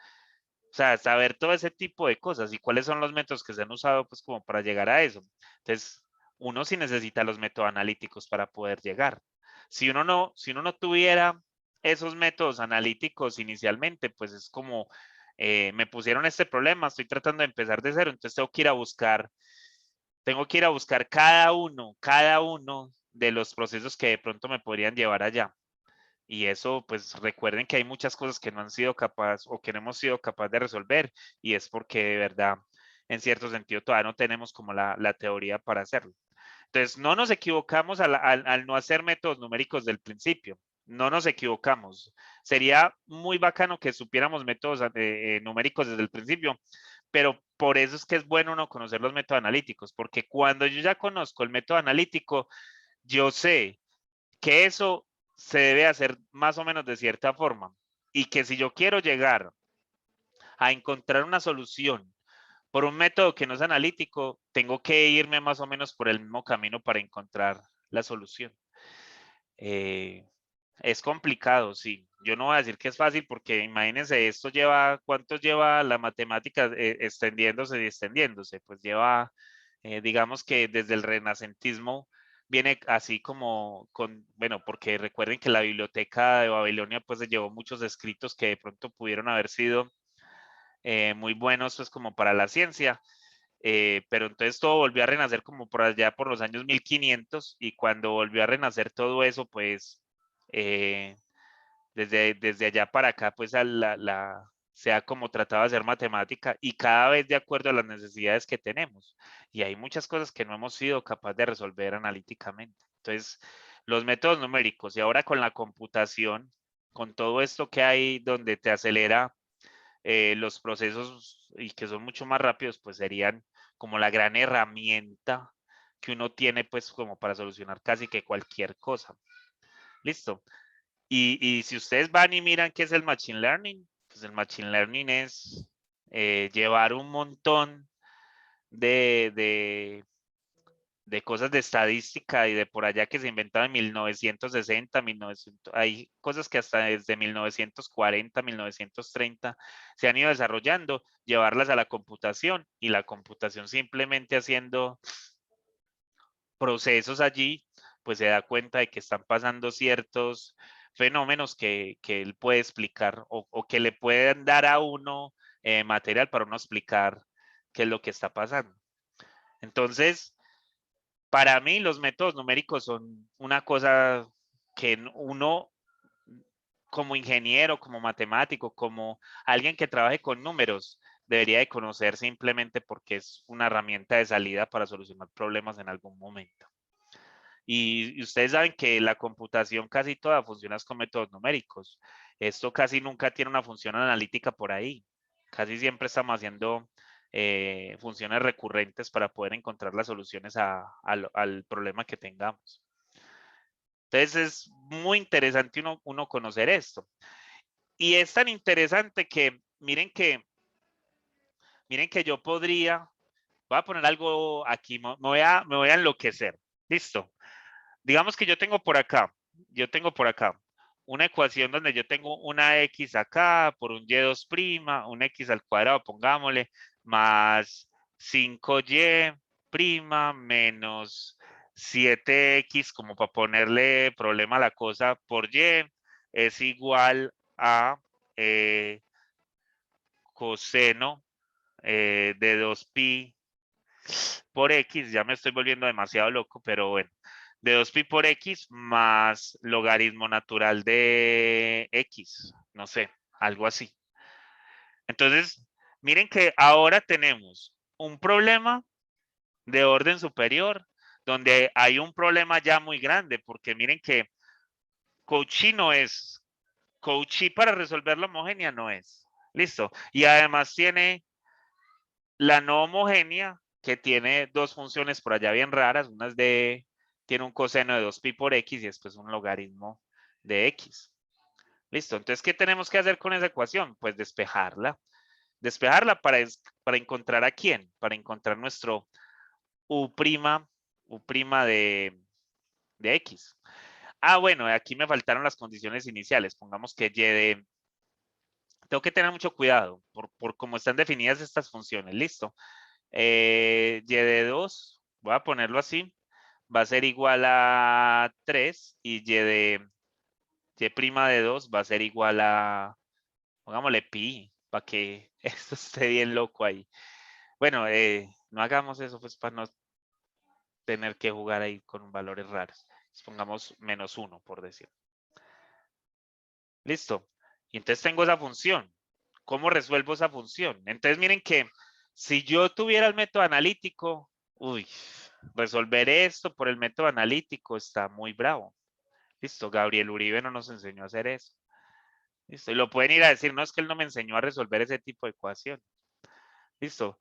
Speaker 3: O sea, saber todo ese tipo de cosas y cuáles son los métodos que se han usado pues como para llegar a eso. Entonces, uno sí necesita los métodos analíticos para poder llegar. Si uno no tuviera esos métodos analíticos inicialmente, pues es como, me pusieron este problema, estoy tratando de empezar de cero, entonces tengo que ir a buscar cada uno de los procesos que de pronto me podrían llevar allá. Y eso, pues recuerden que hay muchas cosas que no han sido capaz o que no hemos sido capaz de resolver y es porque de verdad, en cierto sentido, todavía no tenemos como la teoría para hacerlo. Entonces, no nos equivocamos al no hacer métodos numéricos del principio. No nos equivocamos. Sería muy bacano que supiéramos métodos numéricos desde el principio, pero por eso es que es bueno uno conocer los métodos analíticos, porque cuando yo ya conozco el método analítico, yo sé que eso se debe hacer más o menos de cierta forma y que si yo quiero llegar a encontrar una solución por un método que no es analítico, tengo que irme más o menos por el mismo camino para encontrar la solución. Es complicado, sí. Yo no voy a decir que es fácil porque imagínense, ¿cuánto lleva la matemática extendiéndose y extendiéndose? Pues lleva, digamos que desde el renacentismo viene así como con, bueno, porque recuerden que la biblioteca de Babilonia pues se llevó muchos escritos que de pronto pudieron haber sido muy buenos pues como para la ciencia, pero entonces todo volvió a renacer como por allá por los años 1500 y cuando volvió a renacer todo eso pues desde allá para acá pues se ha como tratado de hacer matemática y cada vez de acuerdo a las necesidades que tenemos. Y hay muchas cosas que no hemos sido capaces de resolver analíticamente. Entonces, los métodos numéricos y ahora con la computación, con todo esto que hay donde te acelera los procesos y que son mucho más rápidos, pues serían como la gran herramienta que uno tiene pues como para solucionar casi que cualquier cosa. Listo. Y si ustedes van y miran qué es el Machine Learning, pues el Machine Learning es llevar un montón de cosas de estadística y de por allá que se inventaron en 1960, 1900, hay cosas que hasta desde 1940, 1930 se han ido desarrollando, llevarlas a la computación y la computación simplemente haciendo procesos allí, pues se da cuenta de que están pasando ciertos fenómenos que él puede explicar o que le pueden dar a uno material para uno explicar qué es lo que está pasando. Entonces, para mí los métodos numéricos son una cosa que uno como ingeniero, como matemático, como alguien que trabaje con números, debería de conocer simplemente porque es una herramienta de salida para solucionar problemas en algún momento. Y ustedes saben que la computación casi toda funciona con métodos numéricos. Esto casi nunca tiene una función analítica por ahí. Casi siempre estamos haciendo funciones recurrentes para poder encontrar las soluciones al problema que tengamos. Entonces es muy interesante uno conocer esto. Y es tan interesante que miren que yo podría, voy a poner algo aquí, me voy a enloquecer. Listo. Digamos que yo tengo por acá una ecuación donde yo tengo una x acá por un y2', un x al cuadrado, pongámosle, más 5y' menos 7x, como para ponerle problema a la cosa, por y, es igual a coseno de 2pi por x, ya me estoy volviendo demasiado loco, pero bueno, de 2pi por x más logaritmo natural de x, no sé, algo así. Entonces, miren que ahora tenemos un problema de orden superior, donde hay un problema ya muy grande, porque miren que Cauchy no es, Cauchy para resolver la homogénea no es, listo, y además tiene la no homogénea, que tiene dos funciones por allá bien raras, una es tiene un coseno de 2pi por x y después un logaritmo de x. Listo, entonces, ¿qué tenemos que hacer con esa ecuación? Pues despejarla. Despejarla para encontrar a quién, para encontrar nuestro u' de x. Ah, bueno, aquí me faltaron las condiciones iniciales. Pongamos que tengo que tener mucho cuidado por cómo están definidas estas funciones. Listo. Y de 2, voy a ponerlo así, va a ser igual a 3 y y' de 2 va a ser igual a, pongámosle pi, para que esto esté bien loco ahí. Bueno, no hagamos eso pues para no tener que jugar ahí con valores raros. Pongamos -1 por decir. Listo. Y entonces tengo esa función. ¿Cómo resuelvo esa función? Entonces miren que si yo tuviera el método analítico, uy, resolver esto por el método analítico está muy bravo. Listo, Gabriel Uribe no nos enseñó a hacer eso. Listo, y lo pueden ir a decir, no, es que él no me enseñó a resolver ese tipo de ecuación. Listo.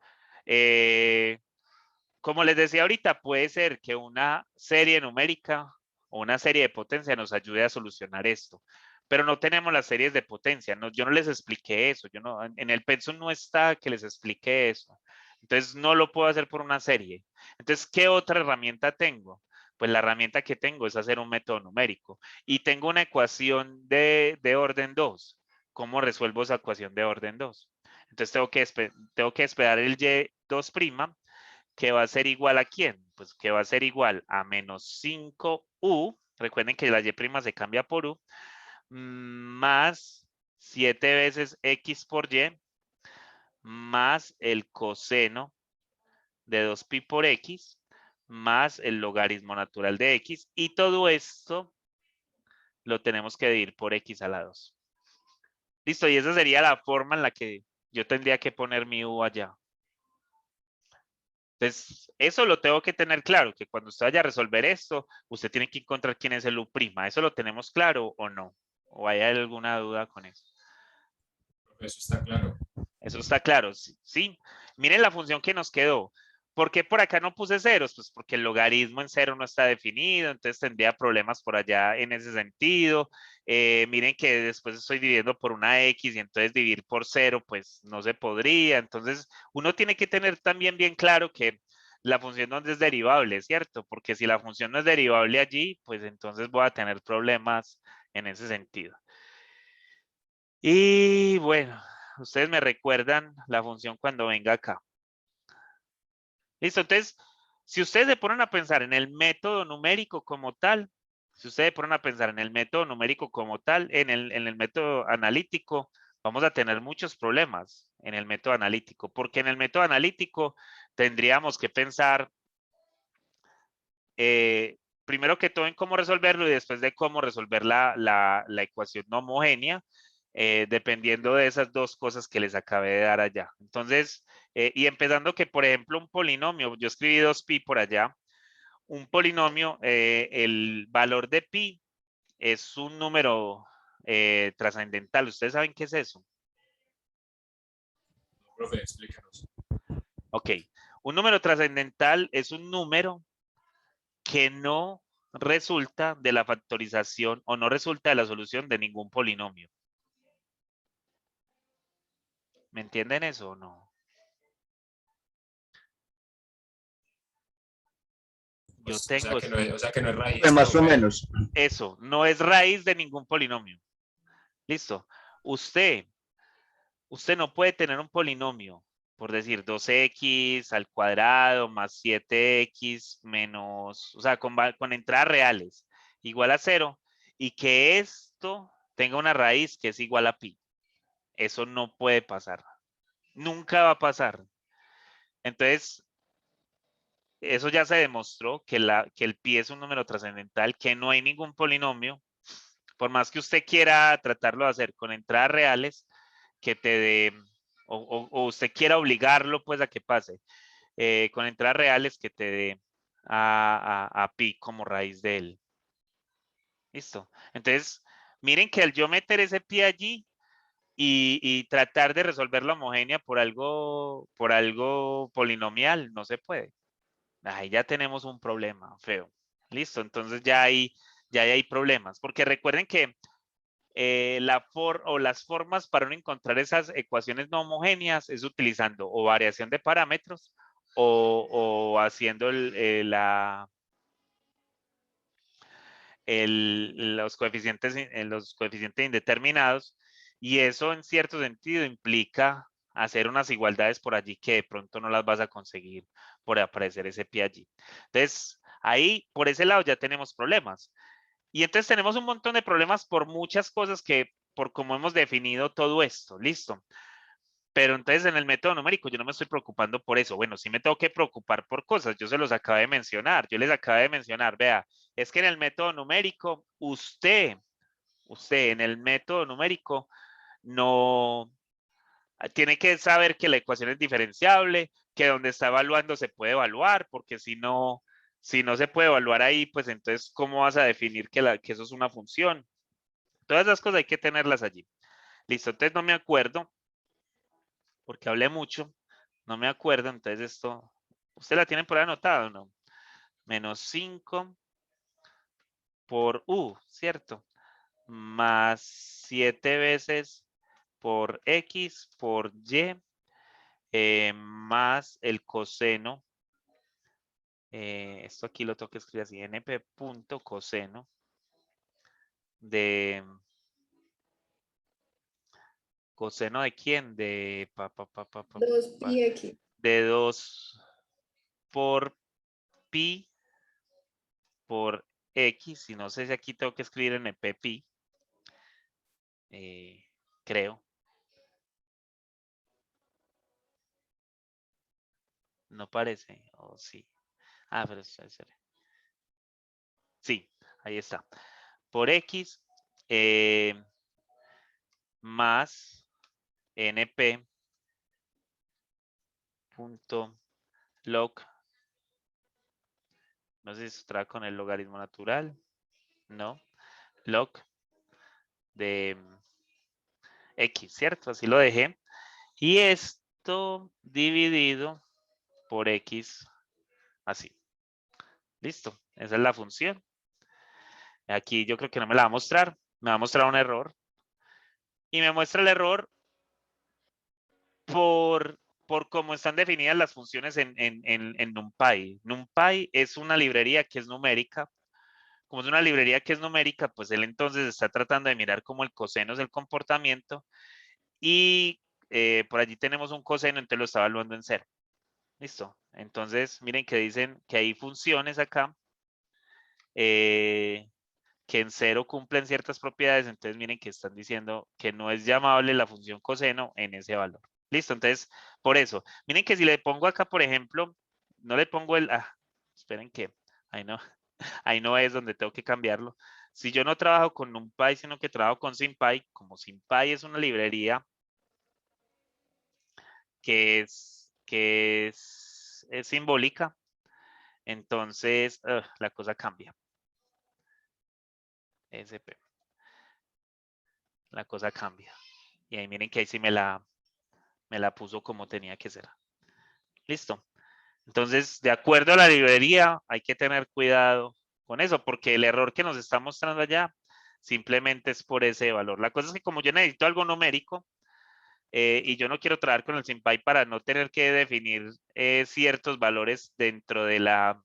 Speaker 3: Como les decía ahorita, puede ser que una serie numérica o una serie de potencia nos ayude a solucionar esto, pero no tenemos las series de potencia. No, yo no les expliqué eso. Yo no, en el pensum no está que les explique eso. Entonces no lo puedo hacer por una serie. Entonces, ¿qué otra herramienta tengo? Pues la herramienta que tengo es hacer un método numérico y tengo una ecuación de orden 2. ¿Cómo resuelvo esa ecuación de orden 2? Entonces tengo que esperar el y2', que va a ser igual a ¿quién? Pues que va a ser igual a menos 5u. Recuerden que la y' se cambia por u. Más 7 veces x por y más el coseno de 2pi por x más el logaritmo natural de x, y todo esto lo tenemos que dividir por x a la 2. Listo, y esa sería la forma en la que yo tendría que poner mi u allá. Entonces, eso lo tengo que tener claro, que cuando usted vaya a resolver esto, usted tiene que encontrar quién es el u'. ¿Eso lo tenemos claro o no? ¿O hay alguna duda con eso?
Speaker 4: Eso está claro.
Speaker 3: Eso está claro, ¿sí? Miren la función que nos quedó. ¿Por qué por acá no puse ceros? Pues porque el logaritmo en cero no está definido, entonces tendría problemas por allá en ese sentido. Miren que después estoy dividiendo por una x y entonces dividir por cero, pues no se podría. Entonces, uno tiene que tener también bien claro que la función no es derivable, ¿cierto? Porque si la función no es derivable allí, pues entonces voy a tener problemas en ese sentido. Y bueno, ustedes me recuerdan la función cuando venga acá. Listo, entonces, si ustedes se ponen a pensar en el método numérico como tal, si ustedes se ponen a pensar en el método numérico como tal, en el método analítico, vamos a tener muchos problemas en el método analítico, porque en el método analítico tendríamos que pensar primero que todo en cómo resolverlo y después de cómo resolver la ecuación no homogénea, dependiendo de esas dos cosas que les acabé de dar allá. Entonces, y empezando que, por ejemplo, un polinomio, yo escribí 2pi por allá, un polinomio, el valor de pi es un número trascendental. ¿Ustedes saben qué es eso?
Speaker 4: Profe, explícanos.
Speaker 3: Ok, un número trascendental es un número que no resulta de la factorización o no resulta de la solución de ningún polinomio. ¿Me entienden eso o no? Yo
Speaker 4: O sea
Speaker 3: tengo
Speaker 4: que no es, raíz,
Speaker 1: Pues más o
Speaker 4: profe.
Speaker 1: menos.
Speaker 3: eso, no es raíz de ningún polinomio. Listo. Usted no puede tener un polinomio, por decir 2x al cuadrado más 7x menos, o sea, con entradas reales, igual a 0, y que esto tenga una raíz que es igual a pi. Eso no puede pasar. Nunca va a pasar. Entonces, eso ya se demostró que el pi es un número trascendental, que no hay ningún polinomio, por más que usted quiera tratarlo de hacer con entradas reales, que te dé, o usted quiera obligarlo pues a que pase, con entradas reales que te dé a pi como raíz de él. Listo. Entonces, miren que al yo meter ese pi allí, y tratar de resolver la homogénea por algo polinomial, no se puede. Ahí ya tenemos un problema feo. Listo, entonces ya hay problemas. Porque recuerden que las formas para uno encontrar esas ecuaciones no homogéneas es utilizando o variación de parámetros o haciendo los coeficientes indeterminados, y eso en cierto sentido implica hacer unas igualdades por allí que de pronto no las vas a conseguir por aparecer ese pi allí. Entonces, ahí por ese lado ya tenemos problemas. Y entonces tenemos un montón de problemas por muchas cosas por cómo hemos definido todo esto. Listo. Pero entonces en el método numérico yo no me estoy preocupando por eso. Bueno, sí me tengo que preocupar por cosas. Yo se los acabé de mencionar. Yo les acabé de mencionar. Vea, es que en el método numérico, usted en el método numérico no tiene que saber que la ecuación es diferenciable, que donde está evaluando se puede evaluar, porque si no se puede evaluar ahí, pues entonces, ¿cómo vas a definir que eso es una función? Todas esas cosas hay que tenerlas allí. Listo, entonces no me acuerdo porque hablé mucho, no me acuerdo, entonces esto, ¿usted la tienen por ahí anotada o no? Menos 5 por u, ¿cierto? Más 7 veces por x por y, más el coseno, esto aquí lo tengo que escribir así, np punto coseno de, ¿coseno de quién? De,
Speaker 2: 2pi x.
Speaker 3: de 2 por pi por x, y no sé si aquí tengo que escribir NP pi, creo. No parece, o sí. Ah, pero eso es. Sí, ahí está. Por x más np punto log. No sé si se trae con el logaritmo natural. No. Log de x, ¿cierto? Así lo dejé. Y esto dividido por x, así. Listo. Esa es la función. Aquí yo creo que no me la va a mostrar. Me va a mostrar un error. Y me muestra el error por cómo están definidas las funciones en NumPy. NumPy es una librería que es numérica. Como es una librería que es numérica, pues él entonces está tratando de mirar cómo el coseno es el comportamiento. Y por allí tenemos un coseno, entonces lo está evaluando en 0. Listo. Entonces, miren que dicen que hay funciones acá que en 0 cumplen ciertas propiedades. Entonces, miren que están diciendo que no es llamable la función coseno en ese valor. Listo. Entonces, por eso, miren que si le pongo acá, por ejemplo, no le pongo el... esperen que ahí no es donde tengo que cambiarlo. Si yo no trabajo con NumPy, sino que trabajo con SymPy, como SymPy es una librería que es simbólica, entonces la cosa cambia. SP. La cosa cambia. Y ahí miren que ahí sí me la puso como tenía que ser. Listo. Entonces, de acuerdo a la librería, hay que tener cuidado con eso, porque el error que nos está mostrando allá simplemente es por ese valor. La cosa es que como yo necesito algo numérico, y yo no quiero trabajar con el SymPy para no tener que definir ciertos valores dentro de la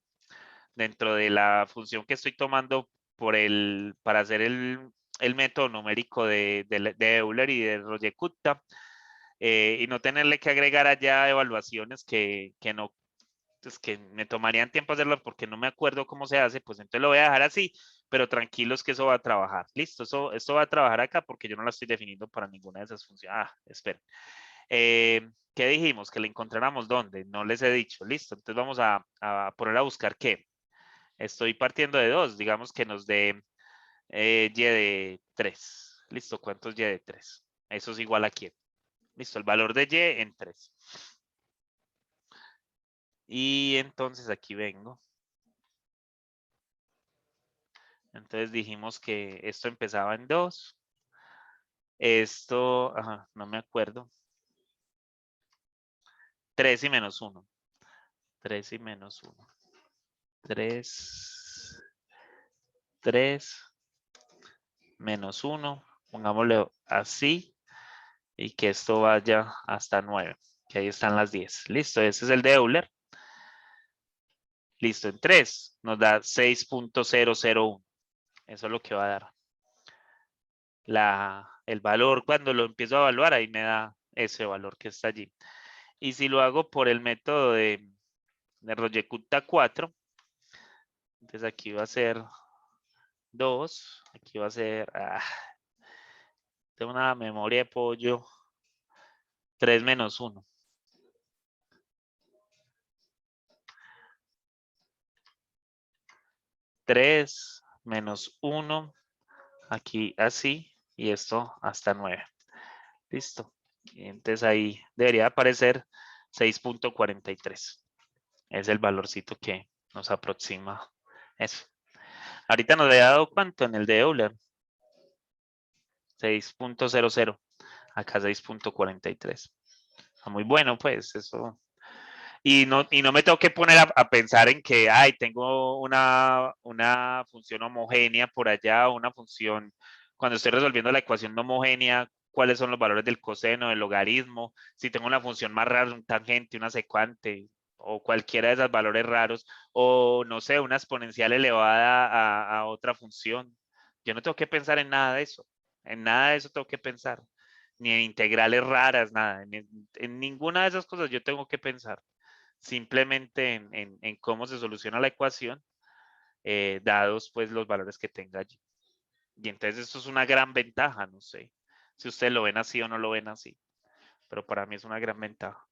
Speaker 3: función que estoy tomando para hacer el método numérico de Euler y de Roger-Kutta, y no tenerle que agregar allá evaluaciones que no, pues que me tomarían tiempo hacerlo porque no me acuerdo cómo se hace, pues entonces lo voy a dejar así, pero tranquilos que eso va a trabajar. Listo, esto va a trabajar acá porque yo no la estoy definiendo para ninguna de esas funciones. Espera. ¿Qué dijimos? Que le encontráramos dónde. No les he dicho. Listo, entonces vamos a poner a buscar qué. Estoy partiendo de 2, digamos que nos dé y de 3. Listo, ¿cuántos y de 3? Eso es igual a quién. Listo, el valor de y en 3. Y entonces aquí vengo. Entonces dijimos que esto empezaba en 2. Esto, no me acuerdo. 3 y menos 1. 3 y menos 1. 3 menos 1. Pongámosle así. Y que esto vaya hasta 9. Que ahí están las 10. Listo, ese es el de Euler. Listo, en 3 nos da 6.001. Eso es lo que va a dar el valor. Cuando lo empiezo a evaluar, ahí me da ese valor que está allí. Y si lo hago por el método de Roger-Kutta 4, entonces aquí va a ser 2. Aquí va a ser... tengo una memoria de pollo. 3 menos 1. 3 menos 1. Aquí así. Y esto hasta 9. Listo. Y entonces ahí debería aparecer 6.43. Es el valorcito que nos aproxima eso. Ahorita nos había dado cuánto en el de Euler. 6.00. Acá 6.43. Muy bueno, pues eso. Y no me tengo que poner a pensar en que, tengo una función homogénea por allá, una función, cuando estoy resolviendo la ecuación no homogénea, cuáles son los valores del coseno, del logaritmo, si tengo una función más rara, un tangente, una secuante, o cualquiera de esos valores raros, o no sé, una exponencial elevada a otra función. Yo no tengo que pensar en nada de eso. En nada de eso tengo que pensar. Ni en integrales raras, nada. En ninguna de esas cosas yo tengo que pensar. simplemente en cómo se soluciona la ecuación, dados pues los valores que tenga allí. Y entonces esto es una gran ventaja, no sé si ustedes lo ven así o no lo ven así, pero para mí es una gran ventaja.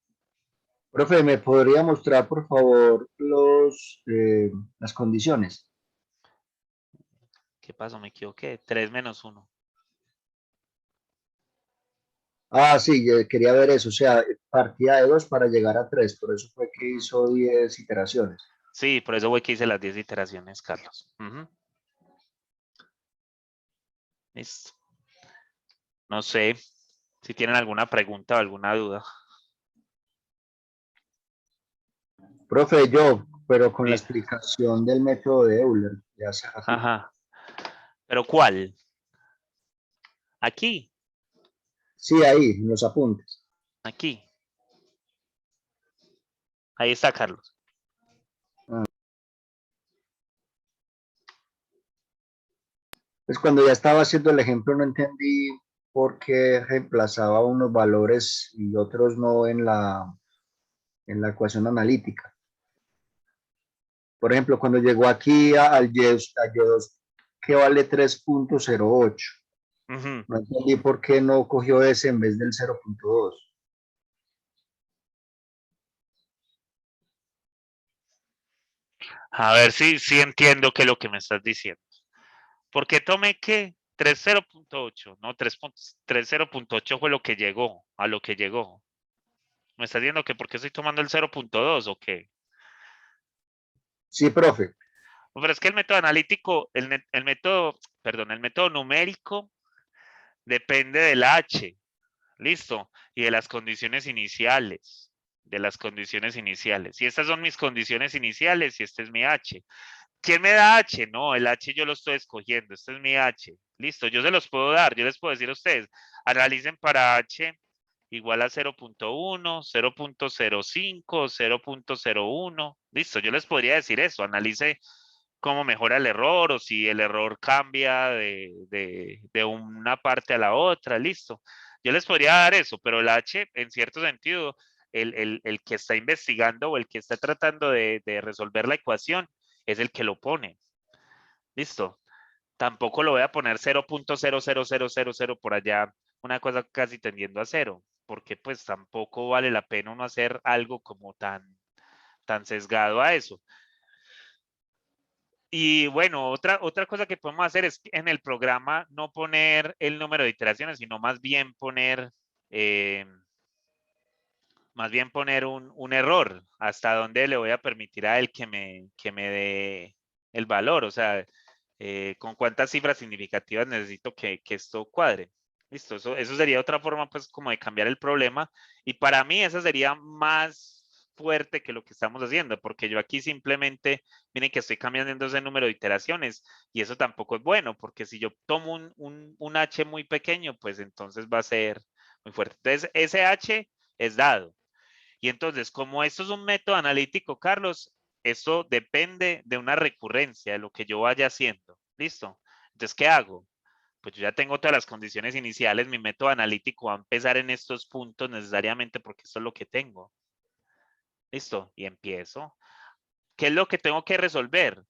Speaker 1: Profe, ¿me podría mostrar, por favor, las condiciones?
Speaker 3: ¿Qué pasó? Me equivoqué. 3 menos 1.
Speaker 1: Ah, sí, yo quería ver eso. O sea, partía de 2 para llegar a 3. Por eso fue que hizo 10 iteraciones.
Speaker 3: Sí, por eso voy que hice las 10 iteraciones, Carlos. Ujú. Listo. No sé si tienen alguna pregunta o alguna duda.
Speaker 1: Profe, yo, pero con la
Speaker 3: Bien.
Speaker 1: explicación del método de Euler, ya hace ratito.
Speaker 3: Ajá. ¿Pero cuál? Aquí.
Speaker 1: Sí, ahí, en los apuntes.
Speaker 3: Aquí. Ahí está, Carlos.
Speaker 1: Pues cuando ya estaba haciendo el ejemplo no entendí por qué reemplazaba unos valores y otros no en la ecuación analítica. Por ejemplo, cuando llegó aquí al Y2, que vale 3.08.
Speaker 3: Ujú.
Speaker 1: No entendí por qué no cogió ese en vez del 0.2.
Speaker 3: A ver si entiendo qué es lo que me estás diciendo. ¿Por qué tomé qué? 30.8, no, 30.8 fue lo que llegó, a lo que llegó. ¿Me estás diciendo que por qué estoy tomando el 0.2 o qué?
Speaker 1: Sí, profe.
Speaker 3: Pero es que el método analítico, el método, perdón, el método numérico depende del H, listo, y de las condiciones iniciales, de las condiciones iniciales. Y estas son mis condiciones iniciales y este es mi H. ¿Quién me da H? No, el H yo lo estoy escogiendo, este es mi H. Listo, yo se los puedo dar, yo les puedo decir a ustedes, analicen para H igual a 0.1, 0.05, 0.01. Listo, yo les podría decir eso, analice cómo mejora el error o si el error cambia de una parte a la otra, listo. Yo les podría dar eso, pero el H, en cierto sentido, el que está investigando o el que está tratando de resolver la ecuación es el que lo pone. Listo. Tampoco lo voy a poner 0.00000 por allá, una cosa casi tendiendo a 0, porque pues tampoco vale la pena uno hacer algo como tan sesgado a eso. Y bueno, otra cosa que podemos hacer es en el programa no poner el número de iteraciones, sino más bien poner, un error, hasta donde le voy a permitir a él que me dé el valor, o sea, con cuántas cifras significativas necesito que esto cuadre. Listo, eso sería otra forma pues como de cambiar el problema y para mí esa sería más fuerte que lo que estamos haciendo, porque yo aquí simplemente, miren que estoy cambiando ese número de iteraciones y eso tampoco es bueno, porque si yo tomo un H muy pequeño, pues entonces va a ser muy fuerte. Entonces, ese H es dado. Y entonces, como esto es un método analítico, Carlos, esto depende de una recurrencia, de lo que yo vaya haciendo. ¿Listo? Entonces, ¿qué hago? Pues yo ya tengo todas las condiciones iniciales, mi método analítico va a empezar en estos puntos necesariamente porque esto es lo que tengo. ¿Listo? Y empiezo. ¿Qué es lo que tengo que resolver?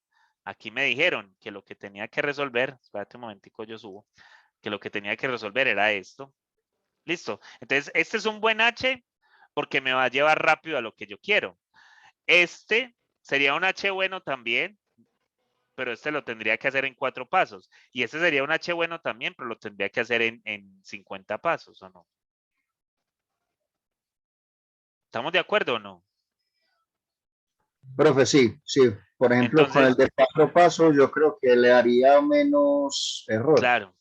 Speaker 3: Aquí me dijeron que lo que tenía que resolver, espérate un momentico, yo subo, que lo que tenía que resolver era esto. ¿Listo? Entonces, este es un buen H porque me va a llevar rápido a lo que yo quiero. Este sería un H bueno también, pero este lo tendría que hacer en 4 pasos. Y este sería un H bueno también, pero lo tendría que hacer en 50 pasos, ¿o no? ¿Estamos de acuerdo o no?
Speaker 1: Profe, sí, sí. Por ejemplo, con el
Speaker 3: Entonces,
Speaker 1: de 4 pasos, yo creo que le haría menos error.
Speaker 3: claro,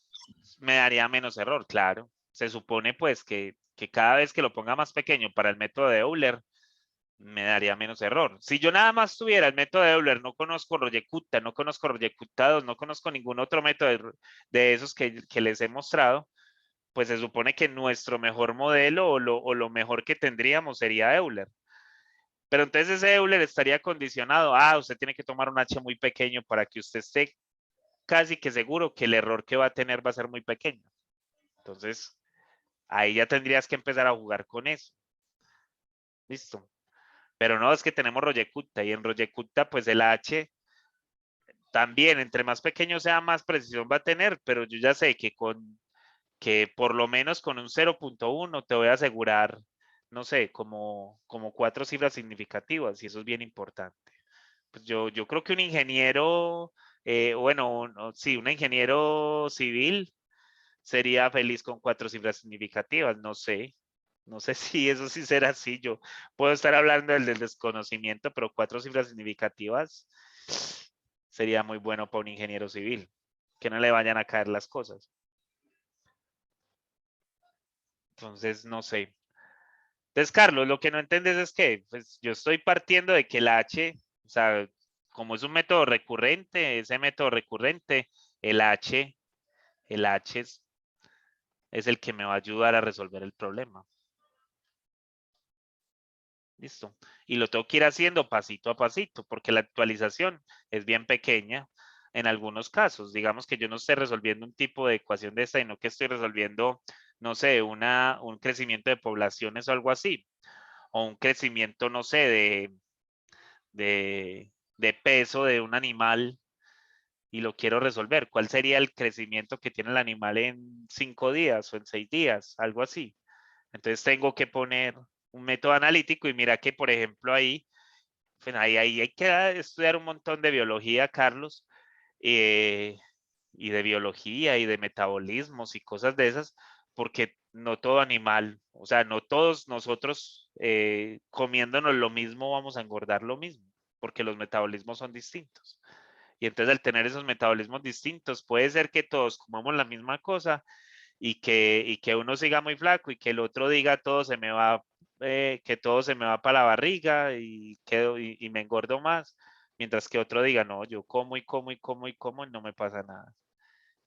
Speaker 3: me daría menos error, claro. Se supone pues que cada vez que lo ponga más pequeño para el método de Euler, me daría menos error. Si yo nada más tuviera el método de Euler, no conozco Royekuta, no conozco Royekutados, no conozco ningún otro método de esos que les he mostrado, pues se supone que nuestro mejor modelo o lo mejor que tendríamos sería Euler. Pero entonces ese Euler estaría condicionado, usted tiene que tomar un H muy pequeño para que usted esté casi que seguro que el error que va a tener va a ser muy pequeño. Entonces, ahí ya tendrías que empezar a jugar con eso. Listo. Pero no, es que tenemos Royekuta y en Royekuta pues el H también, entre más pequeño sea, más precisión va a tener, pero yo ya sé que por lo menos con un 0.1 te voy a asegurar, no sé, como 4 cifras significativas y eso es bien importante. Pues yo creo que un ingeniero, bueno, sí, un ingeniero civil sería feliz con 4 cifras significativas, no sé. No sé si eso sí será así. Yo puedo estar hablando del desconocimiento, pero 4 cifras significativas sería muy bueno para un ingeniero civil, que no le vayan a caer las cosas. Entonces, no sé. Entonces, Carlos, lo que no entiendes es que pues, yo estoy partiendo de que el H, o sea, como es un método recurrente, ese método recurrente, el H, el H es el que me va a ayudar a resolver el problema. Listo. Y lo tengo que ir haciendo pasito a pasito, porque la actualización es bien pequeña en algunos casos. Digamos que yo no esté resolviendo un tipo de ecuación de esta, sino que estoy resolviendo, no sé, un crecimiento de poblaciones o algo así. O un crecimiento, no sé, de peso de un animal y lo quiero resolver. ¿Cuál sería el crecimiento que tiene el animal en 5 días o en 6 días? Algo así. Entonces tengo que poner un método analítico y mira que, por ejemplo, ahí hay que estudiar un montón de biología, Carlos, y de biología y de metabolismos y cosas de esas, porque no todo animal, o sea, no todos nosotros comiéndonos lo mismo vamos a engordar lo mismo, porque los metabolismos son distintos. Y entonces al tener esos metabolismos distintos, puede ser que todos comamos la misma cosa y que uno siga muy flaco y que el otro diga todo se me va, que todo se me va para la barriga y quedo y me engordo más, mientras que otro diga, no, yo como y como y como y como y no me pasa nada.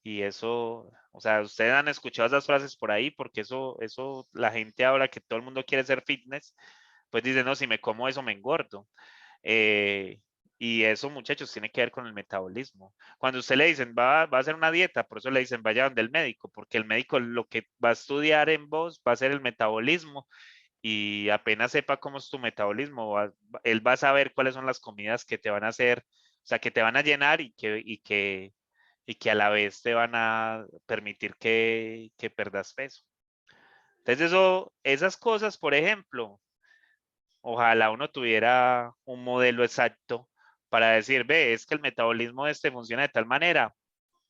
Speaker 3: Y eso, o sea, ustedes han escuchado esas frases por ahí, porque eso, la gente ahora que todo el mundo quiere ser fitness, pues dice, no, si me como eso me engordo. Eh, y eso, muchachos, tiene que ver con el metabolismo. Cuando usted le dicen, va a hacer una dieta, por eso le dicen, vaya donde el médico, porque el médico lo que va a estudiar en vos va a ser el metabolismo y apenas sepa cómo es tu metabolismo, él va a saber cuáles son las comidas que te van a hacer, o sea, que te van a llenar y que a la vez te van a permitir que perdas peso. Entonces, esas cosas, por ejemplo, ojalá uno tuviera un modelo exacto para decir, ve, es que el metabolismo este funciona de tal manera,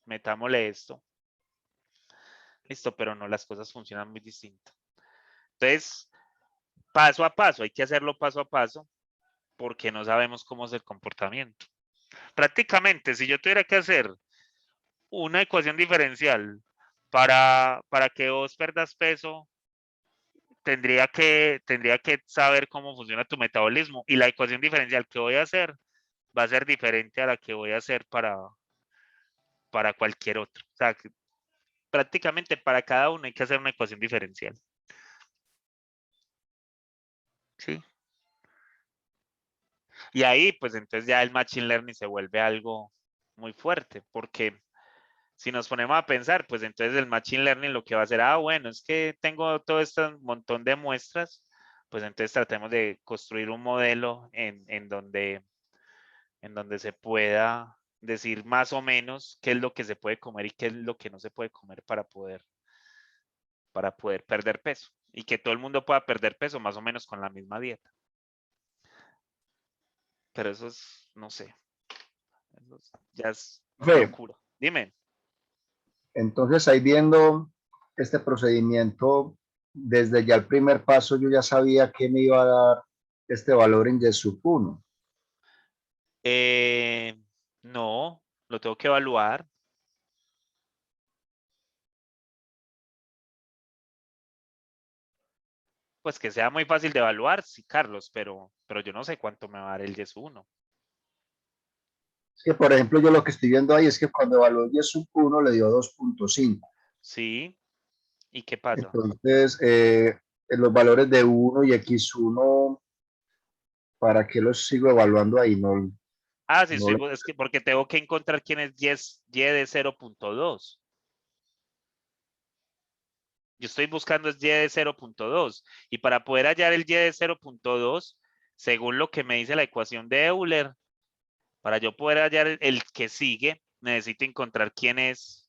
Speaker 3: metámosle esto. Listo, pero no, las cosas funcionan muy distinto. Entonces, paso a paso, hay que hacerlo paso a paso porque no sabemos cómo es el comportamiento. Prácticamente, si yo tuviera que hacer una ecuación diferencial para que vos perdas peso, tendría que saber cómo funciona tu metabolismo y la ecuación diferencial que voy a hacer va a ser diferente a la que voy a hacer para cualquier otro. O sea, que prácticamente para cada uno hay que hacer una ecuación diferencial. ¿Sí? Y ahí, pues entonces ya el Machine Learning se vuelve algo muy fuerte, porque si nos ponemos a pensar, pues entonces el Machine Learning lo que va a hacer, bueno, es que tengo todo este montón de muestras, pues entonces tratemos de construir un modelo en donde se pueda decir más o menos qué es lo que se puede comer y qué es lo que no se puede comer para poder perder peso y que todo el mundo pueda perder peso más o menos con la misma dieta. Pero eso es, no sé, ya es
Speaker 1: Profe,
Speaker 3: locura. Dime.
Speaker 1: entonces ahí viendo este procedimiento, desde ya el primer paso yo ya sabía que me iba a dar este valor en YESUP 1.
Speaker 3: No, lo tengo que evaluar. Pues que sea muy fácil de evaluar, sí, Carlos, pero yo no sé cuánto me va a dar el YES 1.
Speaker 1: Es que, por ejemplo, yo lo que estoy viendo ahí es que cuando evaluó YESUP 1 le dio 2.5.
Speaker 3: Sí, ¿y qué pasa?
Speaker 1: Entonces, en los valores de 1 y X1, ¿para qué los sigo evaluando ahí? No,
Speaker 3: Ah, sí,
Speaker 1: no le-
Speaker 3: es que porque tengo que encontrar quién es Y de 0.2. Yo estoy buscando es Y de 0.2 y para poder hallar el Y de 0.2 según lo que me dice la ecuación de Euler, para yo poder hallar el que sigue, necesito encontrar quiénes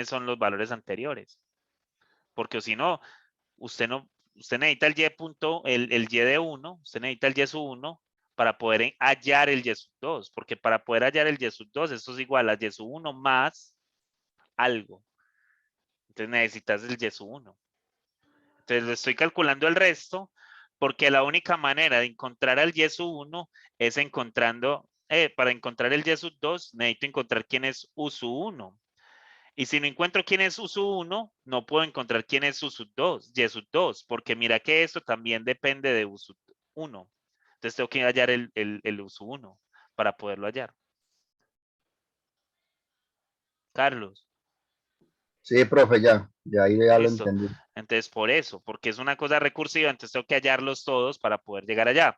Speaker 3: son los valores anteriores. Porque si no, usted necesita el y punto, el y de 1, usted necesita el y sub 1 para poder hallar el y sub 2, porque para poder hallar el y sub 2, esto es igual a y sub 1 más algo. Entonces necesitas el y sub 1. Entonces le estoy calculando el resto, porque la única manera de encontrar al y sub 1 es encontrando, para encontrar el y sub 2, necesito encontrar quién es u sub 1. Y si no encuentro quién es u sub 1, no puedo encontrar quién es u sub 2, y sub 2, porque mira que esto también depende de u sub 1. Entonces tengo que hallar el u sub 1 para poderlo hallar. Carlos.
Speaker 1: Sí, profe, ya ahí ya lo
Speaker 3: Listo.
Speaker 1: entendí.
Speaker 3: Entonces, por eso, porque es una cosa recursiva, entonces tengo que hallarlos todos para poder llegar allá.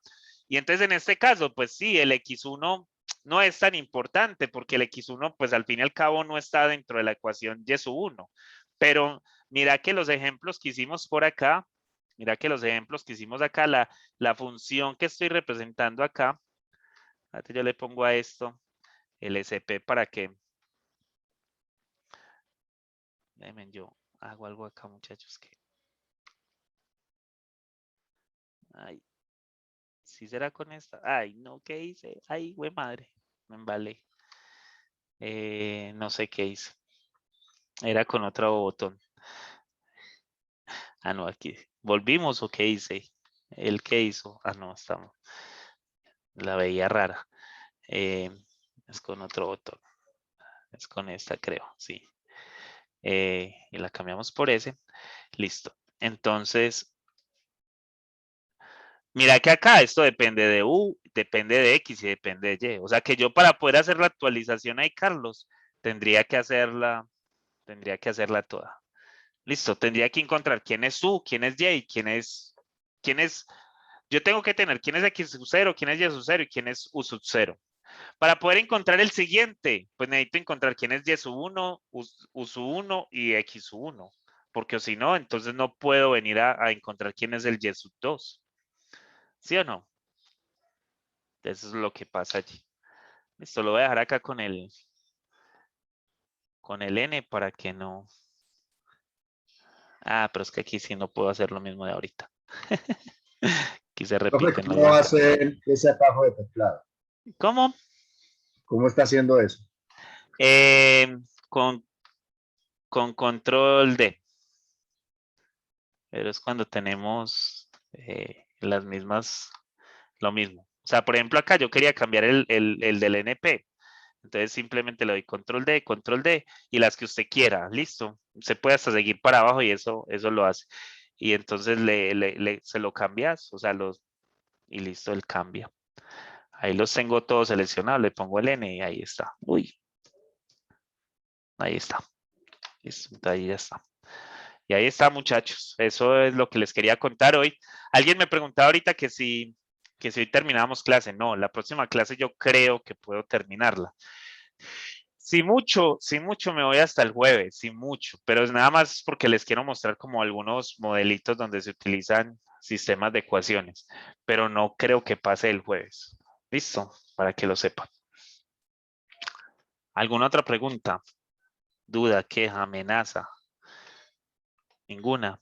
Speaker 3: Y entonces, en este caso, pues sí, el X1 no es tan importante porque el X1, pues al fin y al cabo no está dentro de la ecuación Y sub 1. Pero mira que los ejemplos que hicimos por acá, mira que los ejemplos que hicimos acá, la función que estoy representando acá, yo le pongo a esto el SP para que, déjenme, yo hago algo acá, muchachos, que, ay, ¿sí será con esta? Ay, no, ¿qué hice? Ay, güey madre, me embalé. No sé qué hice. Era con otro botón. Ah, no, aquí. ¿Volvimos o qué hice? ¿El qué hizo? Ah, no, estamos. La veía rara. Es con otro botón. Es con esta, creo, sí. Y la cambiamos por ese. Listo. Entonces, mira que acá esto depende de U, depende de X y depende de Y. O sea que yo para poder hacer la actualización ahí, Carlos, tendría que hacerla toda. Listo, tendría que encontrar quién es U, quién es Y, yo tengo que tener quién es X sub 0, quién es Y sub 0 y quién es U sub 0. Para poder encontrar el siguiente, pues necesito encontrar quién es Y sub 1, U sub 1 y X sub 1. Porque si no, entonces no puedo venir a encontrar quién es el Y sub 2. ¿Sí o no? Eso es lo que pasa allí. Listo, lo voy a dejar acá con el N para que no. Ah, pero es que aquí sí no puedo hacer lo mismo de ahorita. Aquí se
Speaker 1: Profe,
Speaker 3: repiten los
Speaker 1: ¿cómo va a
Speaker 3: lenguajes.
Speaker 1: hacer ese atajo de teclado?
Speaker 3: ¿Cómo?
Speaker 1: ¿Cómo está haciendo eso?
Speaker 3: Con control D. Pero es cuando tenemos las mismas, lo mismo. O sea, por ejemplo, acá yo quería cambiar el del NP. Entonces simplemente le doy control D y las que usted quiera. Listo. Se puede hasta seguir para abajo y eso lo hace. Y entonces se lo cambias, o sea, y listo, él cambia. Ahí los tengo todos seleccionados, le pongo el N y ahí está. Uy. Ahí está. Listo, ahí ya está. Y ahí está, muchachos. Eso es lo que les quería contar hoy. Alguien me preguntaba ahorita que si hoy terminábamos clase. No, la próxima clase yo creo que puedo terminarla. Si mucho me voy hasta el jueves, sin mucho, pero es nada más porque les quiero mostrar como algunos modelitos donde se utilizan sistemas de ecuaciones, pero no creo que pase el jueves. Listo, para que lo sepan. ¿Alguna otra pregunta? ¿Duda, queja, amenaza? Ninguna.